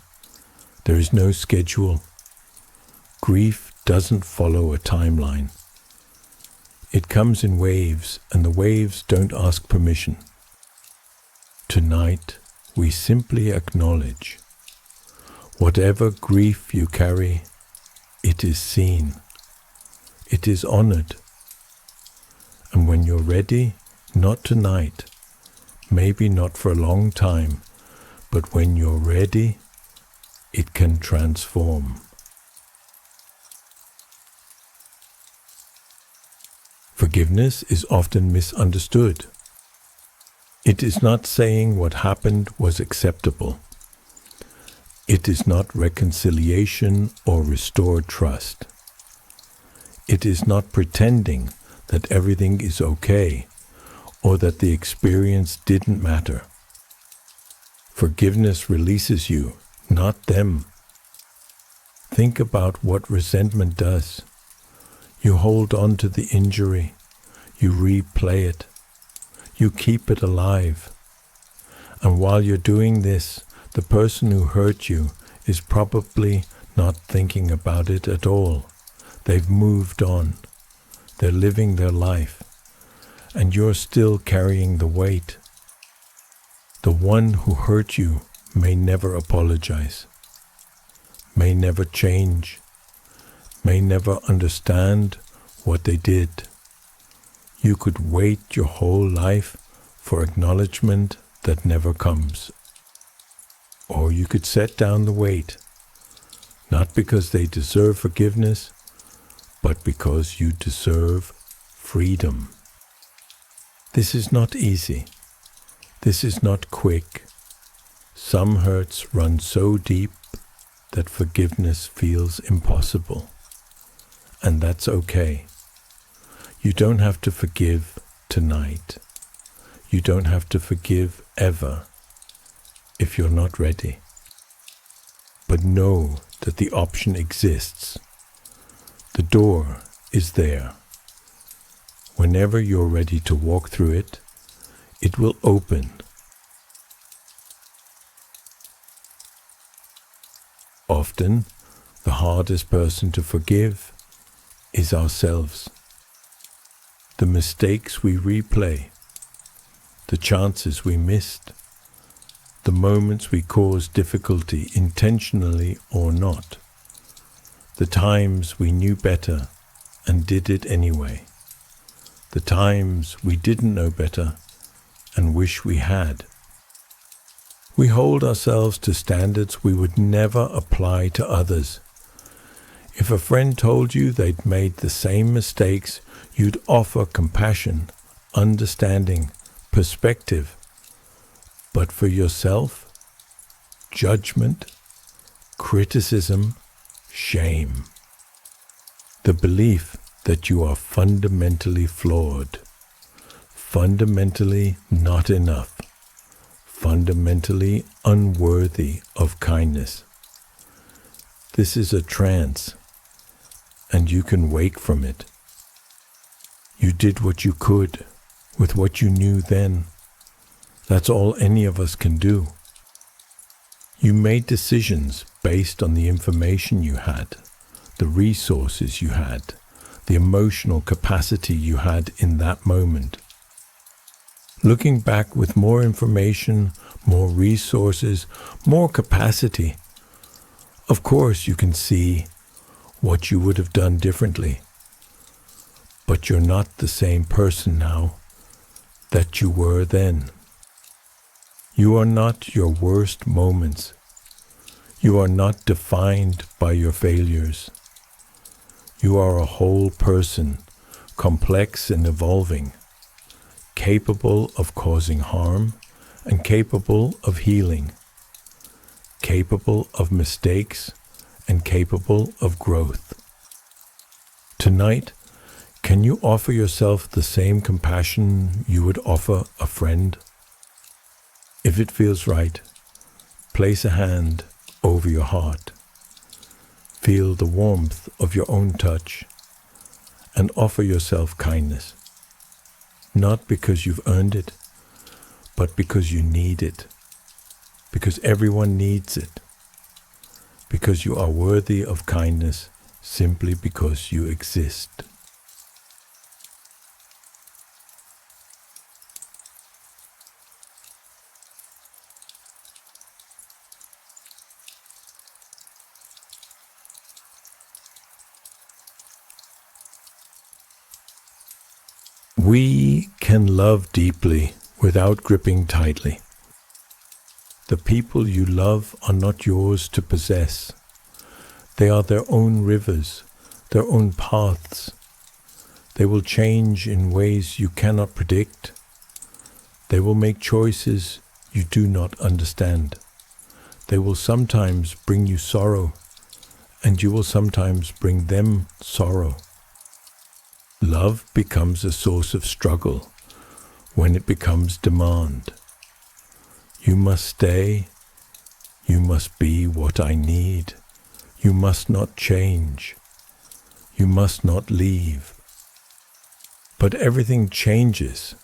There is no schedule. Grief doesn't follow a timeline. It comes in waves, and the waves don't ask permission. Tonight, we simply acknowledge. Whatever grief you carry, it is seen. It is honored. And when you're ready, not tonight, maybe not for a long time, but when you're ready, it can transform. Forgiveness is often misunderstood. It is not saying what happened was acceptable. It is not reconciliation or restored trust. It is not pretending that everything is okay or that the experience didn't matter. Forgiveness releases you, not them. Think about what resentment does. You hold on to the injury. You replay it. You keep it alive. And while you're doing this, the person who hurt you is probably not thinking about it at all. They've moved on. They're living their life. And you're still carrying the weight. The one who hurt you may never apologize, may never change, may never understand what they did. You could wait your whole life for acknowledgement that never comes. Or you could set down the weight, not because they deserve forgiveness, but because you deserve freedom. This is not easy. This is not quick. Some hurts run so deep that forgiveness feels impossible. And that's okay. You don't have to forgive tonight. You don't have to forgive ever if you're not ready. But know that the option exists. The door is there. Whenever you're ready to walk through it, it will open. Often, the hardest person to forgive is ourselves. The mistakes we replay, the chances we missed, the moments we caused difficulty intentionally or not, the times we knew better and did it anyway, the times we didn't know better and wish we had. We hold ourselves to standards we would never apply to others. If a friend told you they'd made the same mistakes, you'd offer compassion, understanding, perspective. But for yourself, judgment, criticism, shame. The belief that you are fundamentally flawed, fundamentally not enough, fundamentally unworthy of kindness. This is a trance, and you can wake from it. You did what you could with what you knew then. That's all any of us can do. You made decisions based on the information you had, the resources you had, the emotional capacity you had in that moment. Looking back with more information, more resources, more capacity, of course you can see what you would have done differently. But you're not the same person now that you were then. You are not your worst moments. You are not defined by your failures. You are a whole person, complex and evolving, capable of causing harm and capable of healing, capable of mistakes and capable of growth. Tonight, can you offer yourself the same compassion you would offer a friend? If it feels right, place a hand over your heart. Feel the warmth of your own touch and offer yourself kindness. Not because you've earned it, but because you need it. Because everyone needs it. Because you are worthy of kindness simply because you exist. We can love deeply without gripping tightly. The people you love are not yours to possess. They are their own rivers, their own paths. They will change in ways you cannot predict. They will make choices you do not understand. They will sometimes bring you sorrow, and you will sometimes bring them sorrow. Love becomes a source of struggle when it becomes demand. You must stay. You must be what I need. You must not change. You must not leave. But everything changes.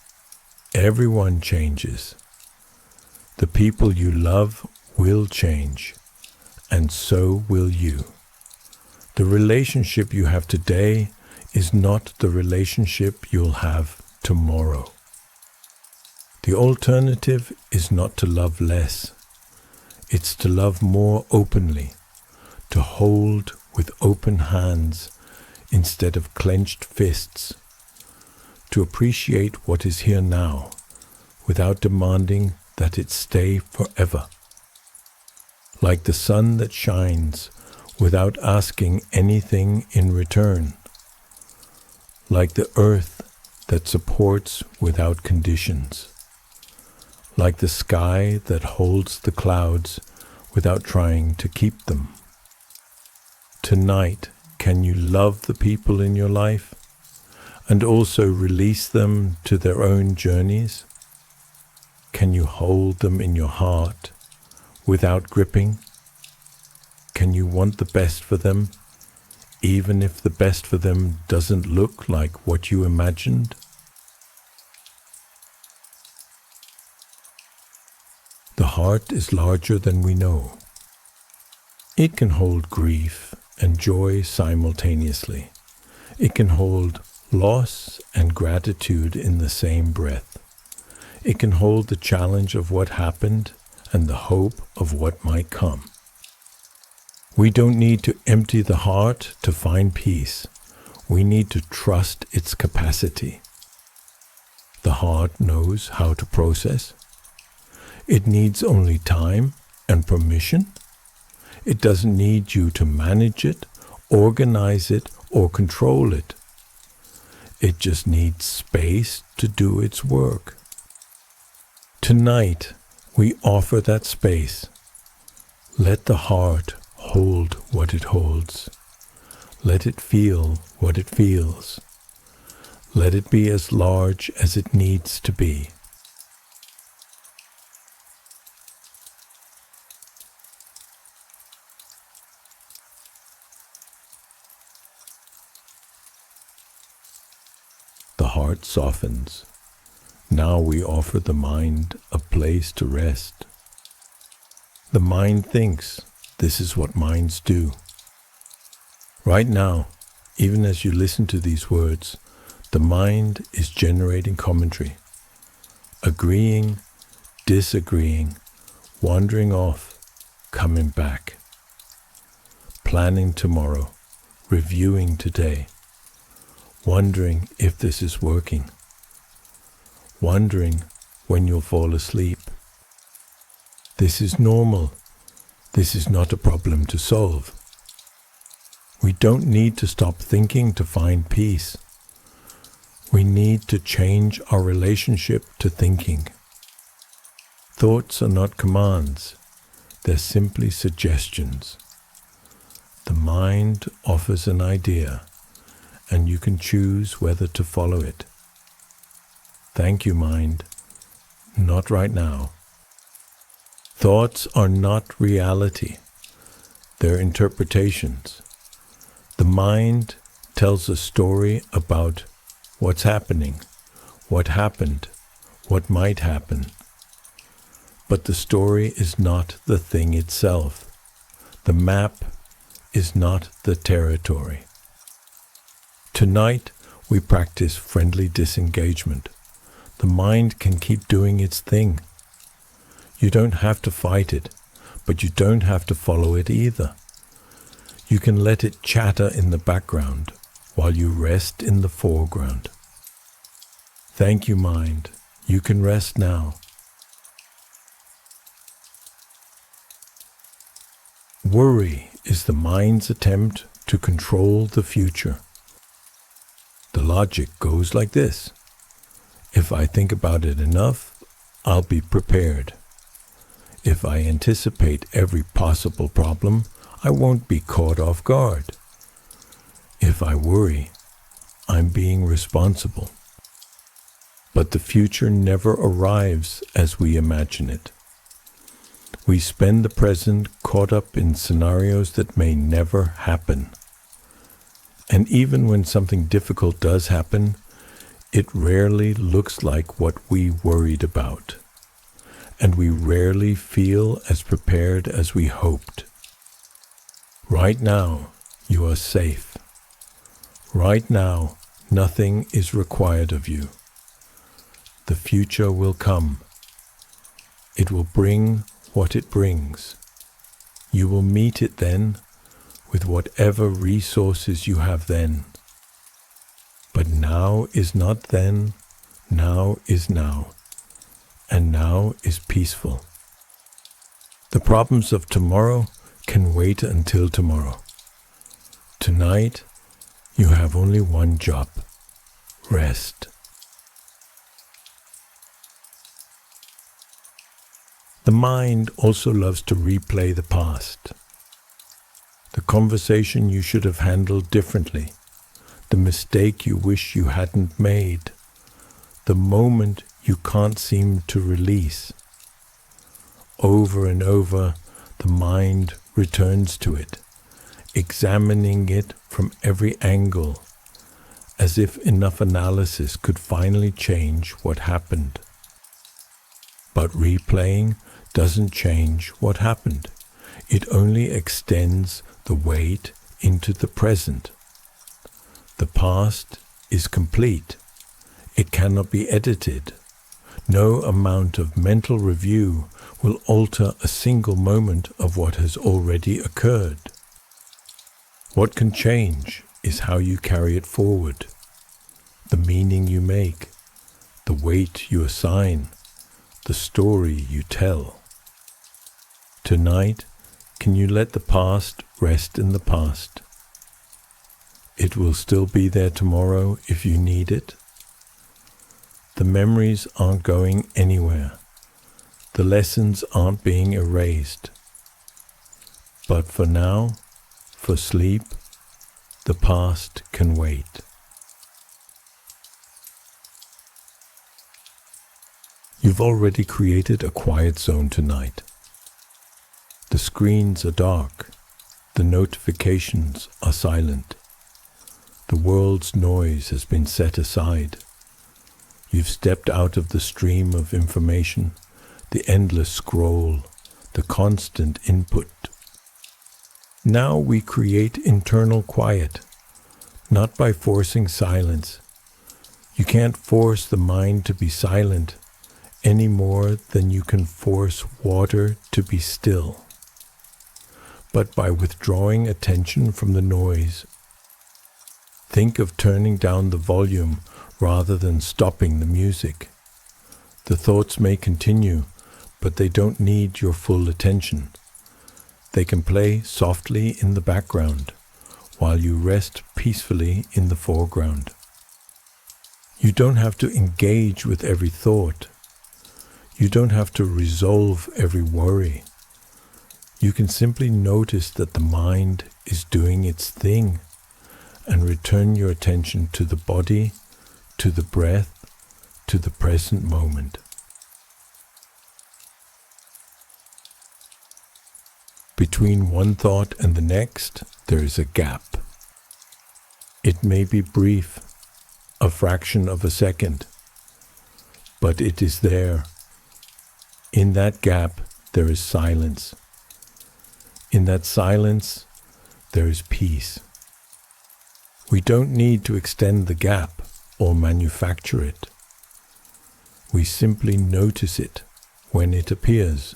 Everyone changes. The people you love will change, and so will you. The relationship you have today is not the relationship you'll have tomorrow. The alternative is not to love less. It's to love more openly, to hold with open hands instead of clenched fists, to appreciate what is here now without demanding that it stay forever. Like the sun that shines without asking anything in return. Like the earth that supports without conditions. Like the sky that holds the clouds without trying to keep them. Tonight, can you love the people in your life and also release them to their own journeys? Can you hold them in your heart without gripping? Can you want the best for them, even if the best for them doesn't look like what you imagined? The heart is larger than we know. It can hold grief and joy simultaneously. It can hold loss and gratitude in the same breath. It can hold the challenge of what happened and the hope of what might come. We don't need to empty the heart to find peace. We need to trust its capacity. The heart knows how to process. It needs only time and permission. It doesn't need you to manage it, organize it, or control it. It just needs space to do its work. Tonight, we offer that space. Let the heart hold what it holds. Let it feel what it feels. Let it be as large as it needs to be. The heart softens. Now we offer the mind a place to rest. The mind thinks. This is what minds do. Right now, even as you listen to these words, the mind is generating commentary, agreeing, disagreeing, wandering off, coming back, planning tomorrow, reviewing today, wondering if this is working, wondering when you'll fall asleep. This is normal. This is not a problem to solve. We don't need to stop thinking to find peace. We need to change our relationship to thinking. Thoughts are not commands. They're simply suggestions. The mind offers an idea, and you can choose whether to follow it. Thank you, mind. Not right now. Thoughts are not reality. They're interpretations. The mind tells a story about what's happening, what happened, what might happen. But the story is not the thing itself. The map is not the territory. Tonight, we practice friendly disengagement. The mind can keep doing its thing. You don't have to fight it, but you don't have to follow it either. You can let it chatter in the background while you rest in the foreground. Thank you, mind. You can rest now. Worry is the mind's attempt to control the future. The logic goes like this. If I think about it enough, I'll be prepared. If I anticipate every possible problem, I won't be caught off guard. If I worry, I'm being responsible. But the future never arrives as we imagine it. We spend the present caught up in scenarios that may never happen. And even when something difficult does happen, it rarely looks like what we worried about. And we rarely feel as prepared as we hoped. Right now, you are safe. Right now, nothing is required of you. The future will come. It will bring what it brings. You will meet it then with whatever resources you have then. But now is not then, now is now. And now is peaceful. The problems of tomorrow can wait until tomorrow. Tonight, you have only one job. Rest. The mind also loves to replay the past. The conversation you should have handled differently. The mistake you wish you hadn't made. The moment you can't seem to release. Over and over, the mind returns to it, examining it from every angle, as if enough analysis could finally change what happened. But replaying doesn't change what happened. It only extends the weight into the present. The past is complete. It cannot be edited. No amount of mental review will alter a single moment of what has already occurred. What can change is how you carry it forward, the meaning you make, the weight you assign, the story you tell. Tonight, can you let the past rest in the past? It will still be there tomorrow if you need it. The memories aren't going anywhere. The lessons aren't being erased. But for now, for sleep, the past can wait. You've already created a quiet zone tonight. The screens are dark. The notifications are silent. The world's noise has been set aside. You've stepped out of the stream of information, the endless scroll, the constant input. Now we create internal quiet, not by forcing silence. You can't force the mind to be silent any more than you can force water to be still. But by withdrawing attention from the noise, think of turning down the volume rather than stopping the music. The thoughts may continue, but they don't need your full attention. They can play softly in the background, while you rest peacefully in the foreground. You don't have to engage with every thought. You don't have to resolve every worry. You can simply notice that the mind is doing its thing and return your attention to the body, to the breath, to the present moment. Between one thought and the next, there is a gap. It may be brief, a fraction of a second, but it is there. In that gap, there is silence. In that silence, there is peace. We don't need to extend the gap or manufacture it. We simply notice it when it appears.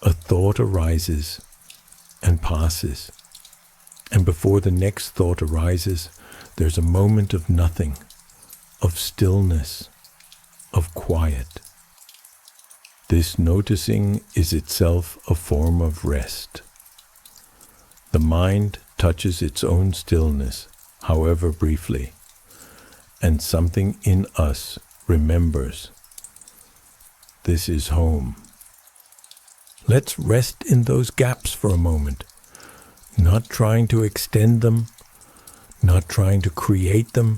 A thought arises and passes, and before the next thought arises, there's a moment of nothing, of stillness, of quiet. This noticing is itself a form of rest. The mind touches its own stillness, however briefly, and something in us remembers. This is home. Let's rest in those gaps for a moment, not trying to extend them, not trying to create them,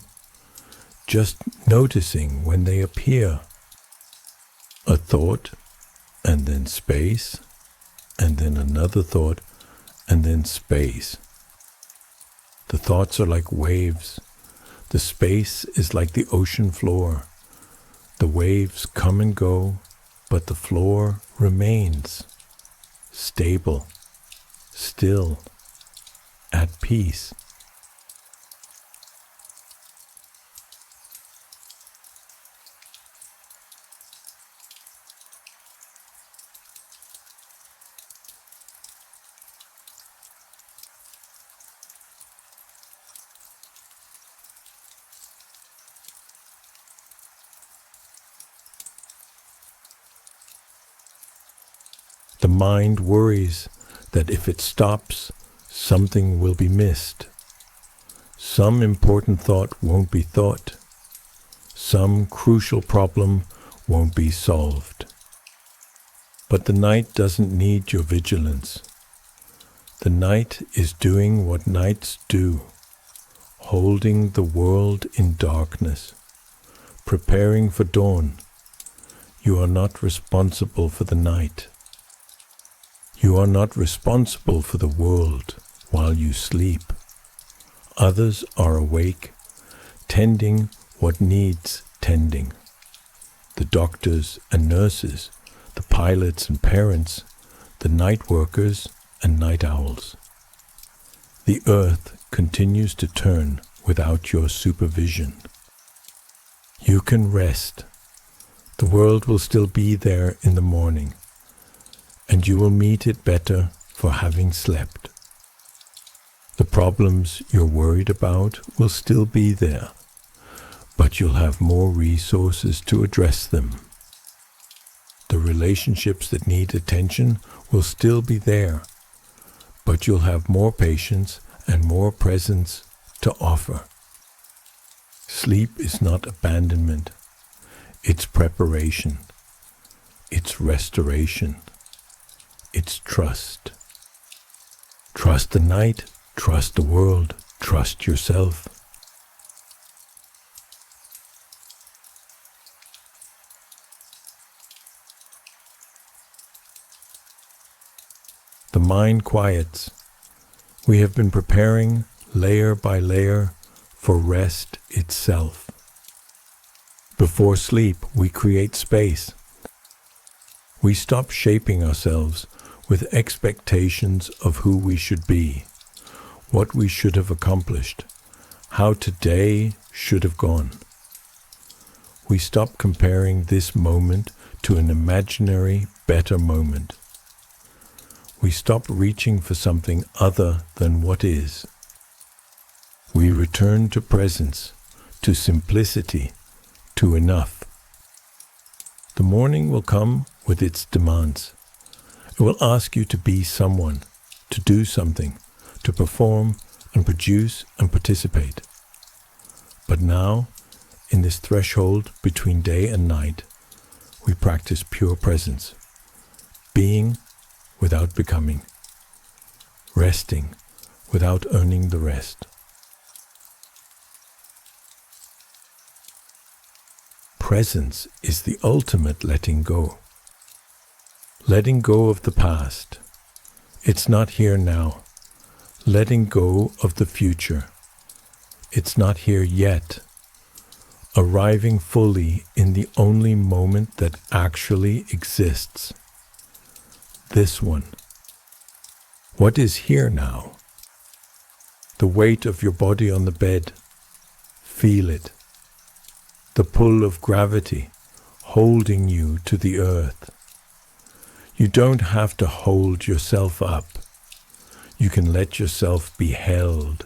just noticing when they appear. A thought, and then space, and then another thought, and then space. The thoughts are like waves. The space is like the ocean floor. The waves come and go, but the floor remains. Stable, still, at peace. The mind worries that if it stops, something will be missed. Some important thought won't be thought. Some crucial problem won't be solved. But the night doesn't need your vigilance. The night is doing what nights do, holding the world in darkness, preparing for dawn. You are not responsible for the night. You are not responsible for the world while you sleep. Others are awake, tending what needs tending. The doctors and nurses, the pilots and parents, the night workers and night owls. The earth continues to turn without your supervision. You can rest. The world will still be there in the morning, and you will meet it better for having slept. The problems you're worried about will still be there, but you'll have more resources to address them. The relationships that need attention will still be there, but you'll have more patience and more presence to offer. Sleep is not abandonment. It's preparation. It's restoration. It's trust. Trust the night. Trust the world. Trust yourself. The mind quiets. We have been preparing layer by layer for rest itself. Before sleep, we create space. We stop shaping ourselves with expectations of who we should be, what we should have accomplished, how today should have gone. We stop comparing this moment to an imaginary, better moment. We stop reaching for something other than what is. We return to presence, to simplicity, to enough. The morning will come with its demands. It will ask you to be someone, to do something, to perform and produce and participate. But now, in this threshold between day and night, we practice pure presence, being without becoming, resting without earning the rest. Presence is the ultimate letting go. Letting go of the past. It's not here now. Letting go of the future. It's not here yet. Arriving fully in the only moment that actually exists. This one. What is here now? The weight of your body on the bed. Feel it. The pull of gravity holding you to the earth. You don't have to hold yourself up. You can let yourself be held.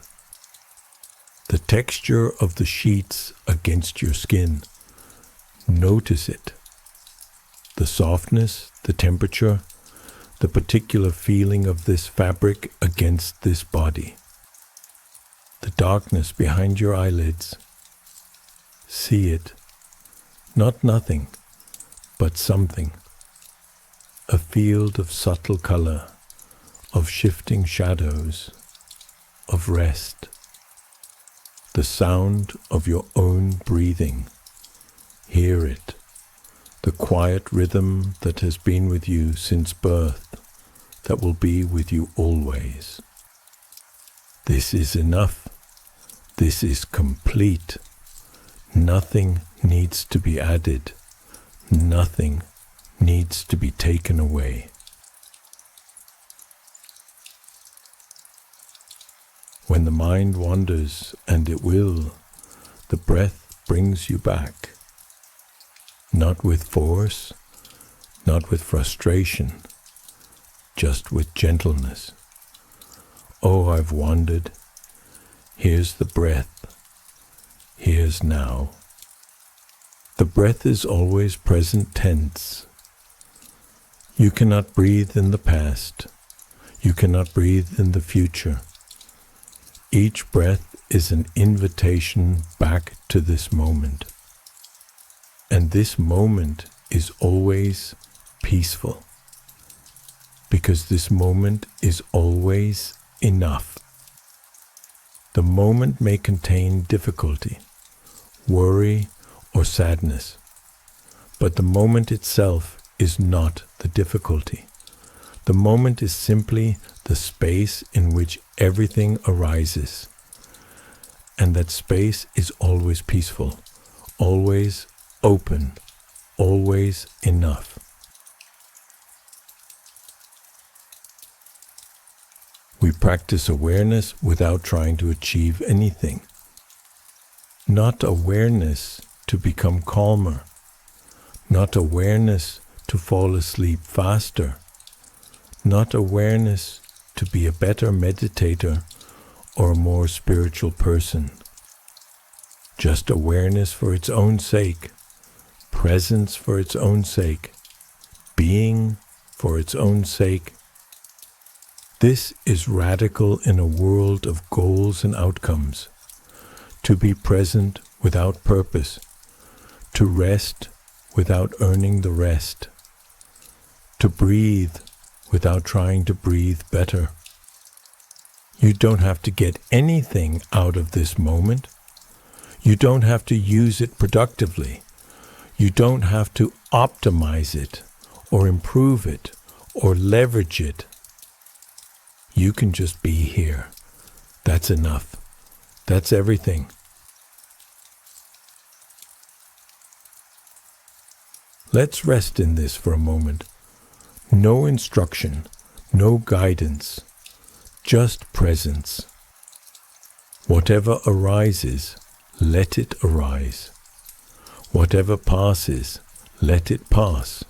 The texture of the sheets against your skin. Notice it. The softness, the temperature, the particular feeling of this fabric against this body. The darkness behind your eyelids. See it. Not nothing, but something. A field of subtle color, of shifting shadows, of rest. The sound of your own breathing. Hear it. The quiet rhythm that has been with you since birth, that will be with you always. This is enough. This is complete. Nothing needs to be added. Nothing needs to be taken away. When the mind wanders, and it will, the breath brings you back. Not with force, not with frustration, just with gentleness. Oh, I've wandered. Here's the breath. Here's now. The breath is always present tense. You cannot breathe in the past. You cannot breathe in the future. Each breath is an invitation back to this moment. And this moment is always peaceful, because this moment is always enough. The moment may contain difficulty, worry, or sadness, but the moment itself is not the difficulty. The moment is simply the space in which everything arises, and that space is always peaceful, always open, always enough. We practice awareness without trying to achieve anything. Not awareness to become calmer, not awareness to fall asleep faster, not awareness to be a better meditator or a more spiritual person. just awareness for its own sake, presence for its own sake, being for its own sake. This is radical in a world of goals and outcomes. To be present without purpose, to rest without earning the rest, to breathe without trying to breathe better. You don't have to get anything out of this moment. You don't have to use it productively. You don't have to optimize it or improve it or leverage it. You can just be here. That's enough. That's everything. Let's rest in this for a moment. No instruction, no guidance, just presence. Whatever arises, let it arise. Whatever passes, let it pass.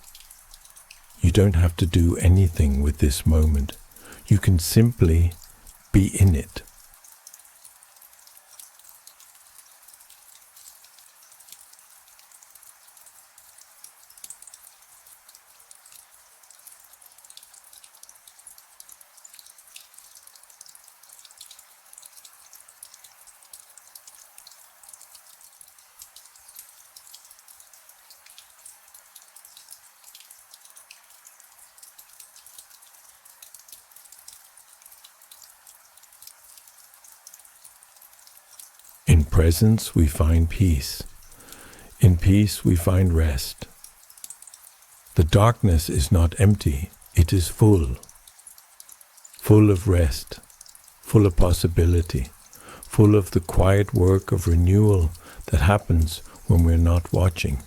You don't have to do anything with this moment. You can simply be in it. In presence we find peace. In peace we find rest. The darkness is not empty, it is full. Full of rest, full of possibility, full of the quiet work of renewal that happens when we're not watching.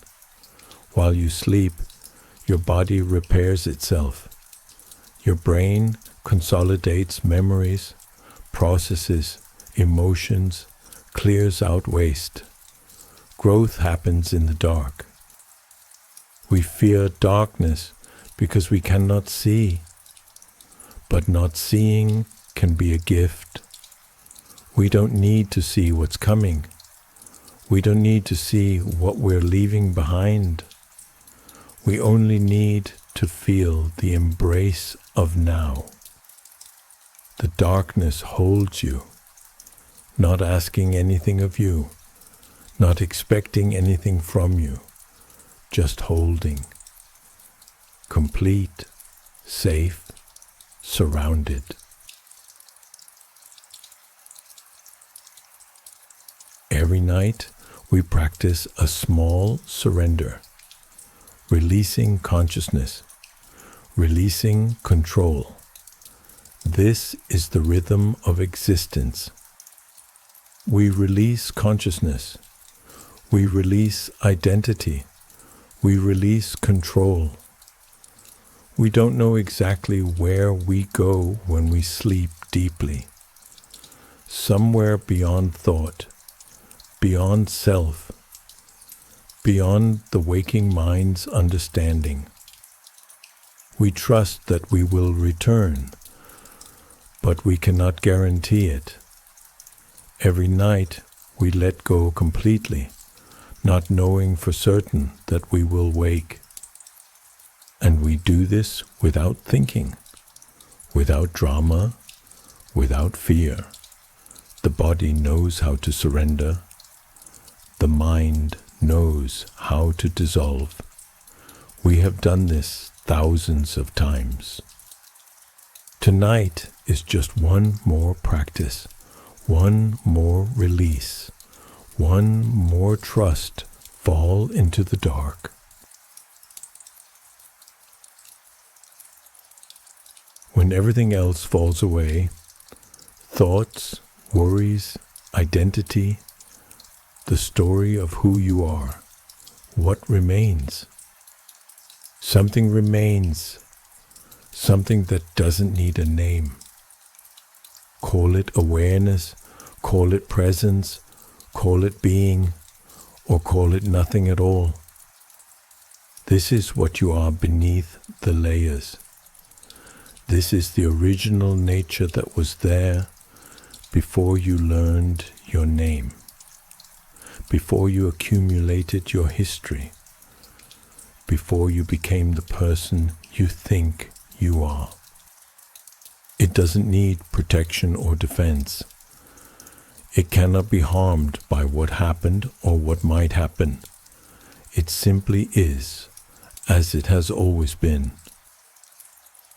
While you sleep, your body repairs itself. Your brain consolidates memories, processes, emotions, clears out waste. Growth happens in the dark. We fear darkness because we cannot see. But not seeing can be a gift. We don't need to see what's coming. We don't need to see what we're leaving behind. We only need to feel the embrace of now. The darkness holds you, not asking anything of you, not expecting anything from you, just holding, complete, safe, surrounded. Every night we practice a small surrender, releasing consciousness, releasing control. This is the rhythm of existence. We release consciousness. We release identity. We release control. We don't know exactly where we go when we sleep deeply. Somewhere beyond thought, beyond self, beyond the waking mind's understanding. We trust that we will return, but we cannot guarantee it. Every night we let go completely, not knowing for certain that we will wake. And we do this without thinking, without drama, without fear. The body knows how to surrender. The mind knows how to dissolve. We have done this thousands of times. Tonight is just one more practice. One more release, one more trust fall into the dark. When everything else falls away, thoughts, worries, identity, the story of who you are, what remains? Something remains, something that doesn't need a name. Call it awareness, call it presence, call it being, or call it nothing at all. This is what you are beneath the layers. This is the original nature that was there before you learned your name, before you accumulated your history, before you became the person you think you are. It doesn't need protection or defense. It cannot be harmed by what happened or what might happen. It simply is, as it has always been.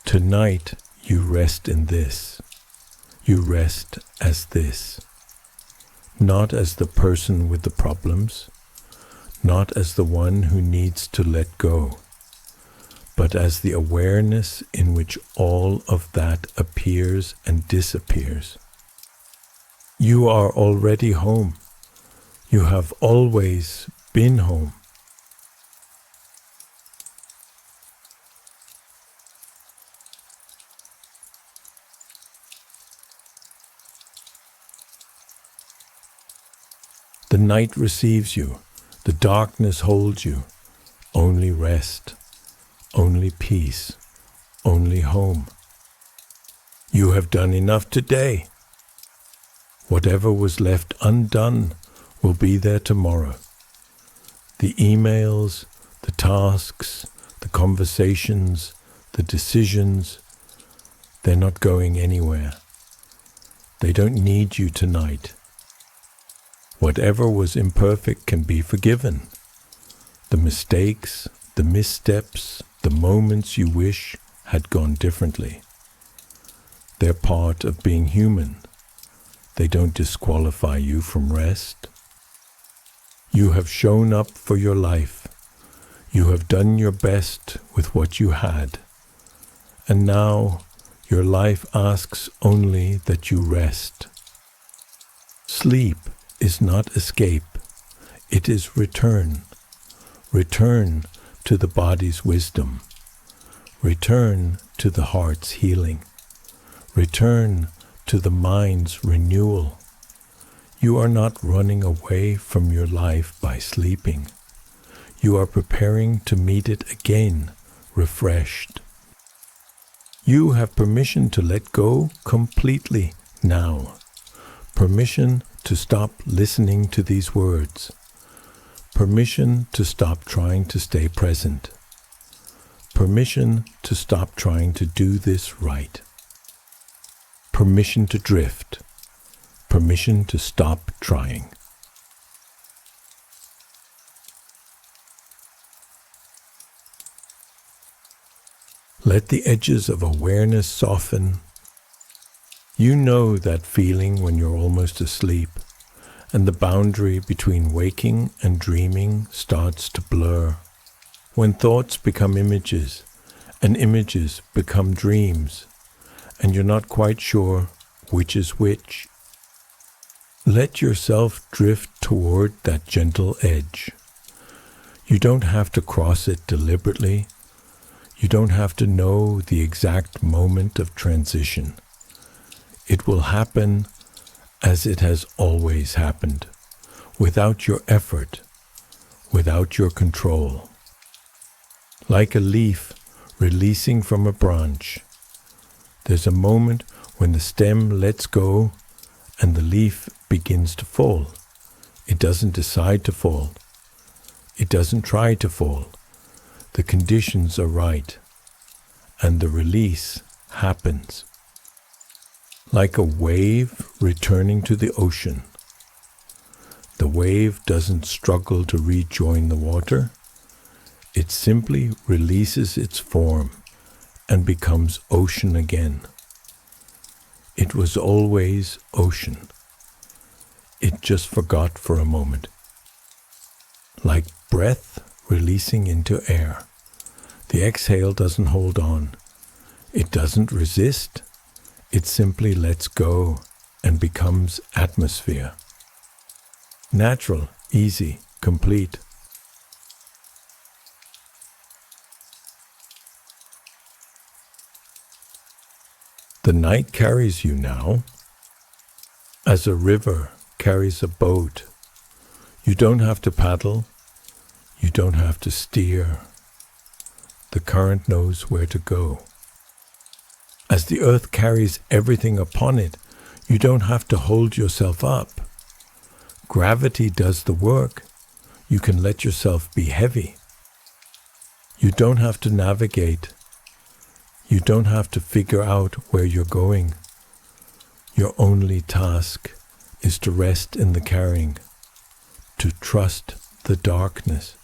Tonight you rest in this. You rest as this. Not as the person with the problems, not as the one who needs to let go, but as the awareness in which all of that appears and disappears. You are already home. You have always been home. The night receives you. The darkness holds you. Only rest. Only peace. Only home. You have done enough today. Whatever was left undone will be there tomorrow. The emails, the tasks, the conversations, the decisions, they're not going anywhere. They don't need you tonight. Whatever was imperfect can be forgiven. The mistakes, the missteps, the moments you wish had gone differently. They're part of being human. They don't disqualify you from rest. You have shown up for your life. You have done your best with what you had. And now your life asks only that you rest. Sleep is not escape. It is return. Return to the body's wisdom. Return to the heart's healing. Return to the mind's renewal. You are not running away from your life by sleeping. You are preparing to meet it again, refreshed. You have permission to let go completely now. Permission to stop listening to these words. Permission to stop trying to stay present. Permission to stop trying to do this right. Permission to drift. Permission to stop trying. Let the edges of awareness soften. You know that feeling when you're almost asleep, and the boundary between waking and dreaming starts to blur. When thoughts become images, and images become dreams, and you're not quite sure which is which. Let yourself drift toward that gentle edge. You don't have to cross it deliberately. You don't have to know the exact moment of transition. It will happen as it has always happened, without your effort, without your control. Like a leaf releasing from a branch, there's a moment when the stem lets go and the leaf begins to fall. It doesn't decide to fall. It doesn't try to fall. The conditions are right, and the release happens. Like a wave returning to the ocean. The wave doesn't struggle to rejoin the water. It simply releases its form and becomes ocean again. It was always ocean. It just forgot for a moment. Like breath releasing into air. The exhale doesn't hold on. It doesn't resist. It simply lets go and becomes atmosphere. Natural, easy, complete. The night carries you now, as a river carries a boat. You don't have to paddle. You don't have to steer. The current knows where to go. As the earth carries everything upon it, you don't have to hold yourself up. Gravity does the work. You can let yourself be heavy. You don't have to navigate. You don't have to figure out where you're going. Your only task is to rest in the carrying, to trust the darkness,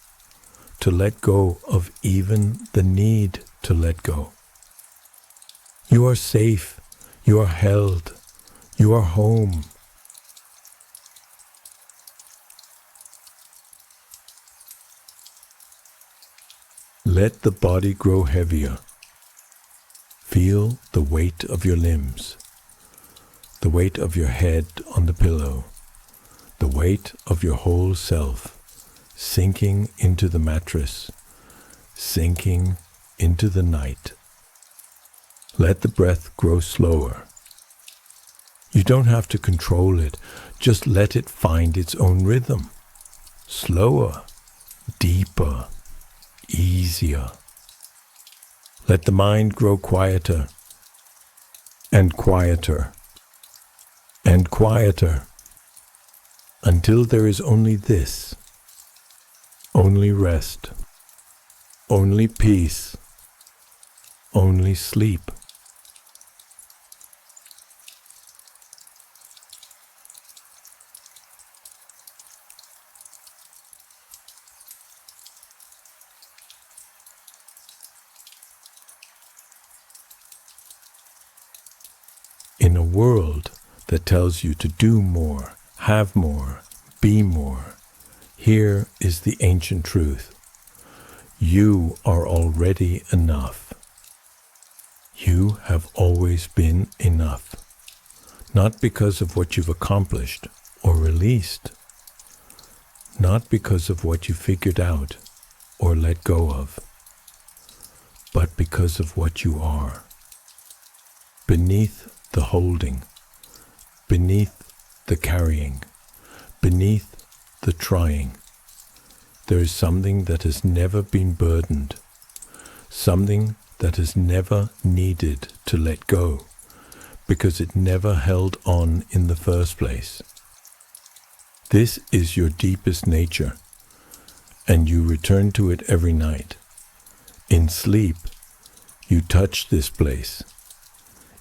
to let go of even the need to let go. You are safe. You are held. You are home. Let the body grow heavier. Feel the weight of your limbs, the weight of your head on the pillow, the weight of your whole self sinking into the mattress, sinking into the night. Let the breath grow slower. You don't have to control it, just let it find its own rhythm. Slower, deeper, easier. Let the mind grow quieter, and quieter, and quieter, until there is only this, only rest, only peace, only sleep. In a world that tells you to do more, have more, be more, here is the ancient truth. You are already enough. You have always been enough, not because of what you've accomplished or released, not because of what you figured out or let go of, but because of what you are. Beneath the holding, beneath the carrying, beneath the trying, there is something that has never been burdened, something that has never needed to let go, because it never held on in the first place. This is your deepest nature, and you return to it every night. In sleep, you touch this place.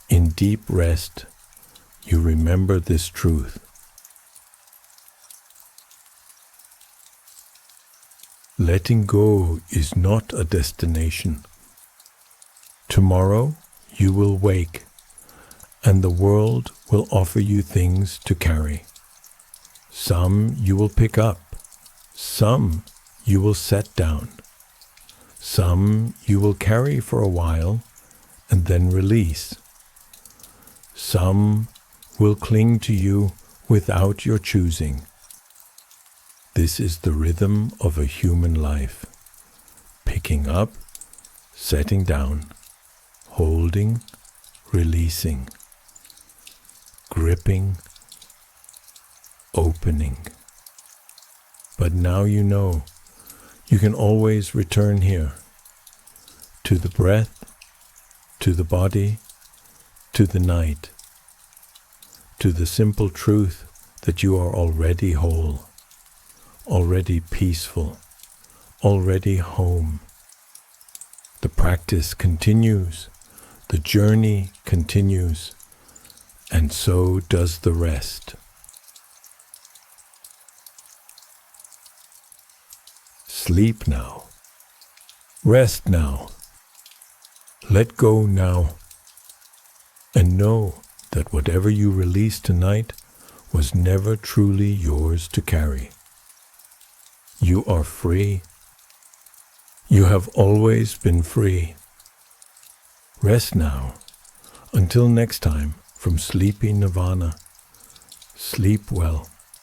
In deep rest, you remember this truth. Letting go is not a destination. Tomorrow you will wake, and the world will offer you things to carry. Some you will pick up, some you will set down, some you will carry for a while and then release. Some will cling to you without your choosing. This is the rhythm of a human life. Picking up, setting down, holding, releasing, gripping, opening. But now you know, you can always return here, to the breath, to the body, to the night, to the simple truth that you are already whole, already peaceful, already home. The practice continues, the journey continues, and so does the rest. Sleep now. Rest now. Let go now. And know that whatever you release tonight was never truly yours to carry. You are free. You have always been free. Rest now. Until next time, from SleepyNirvana, sleep well.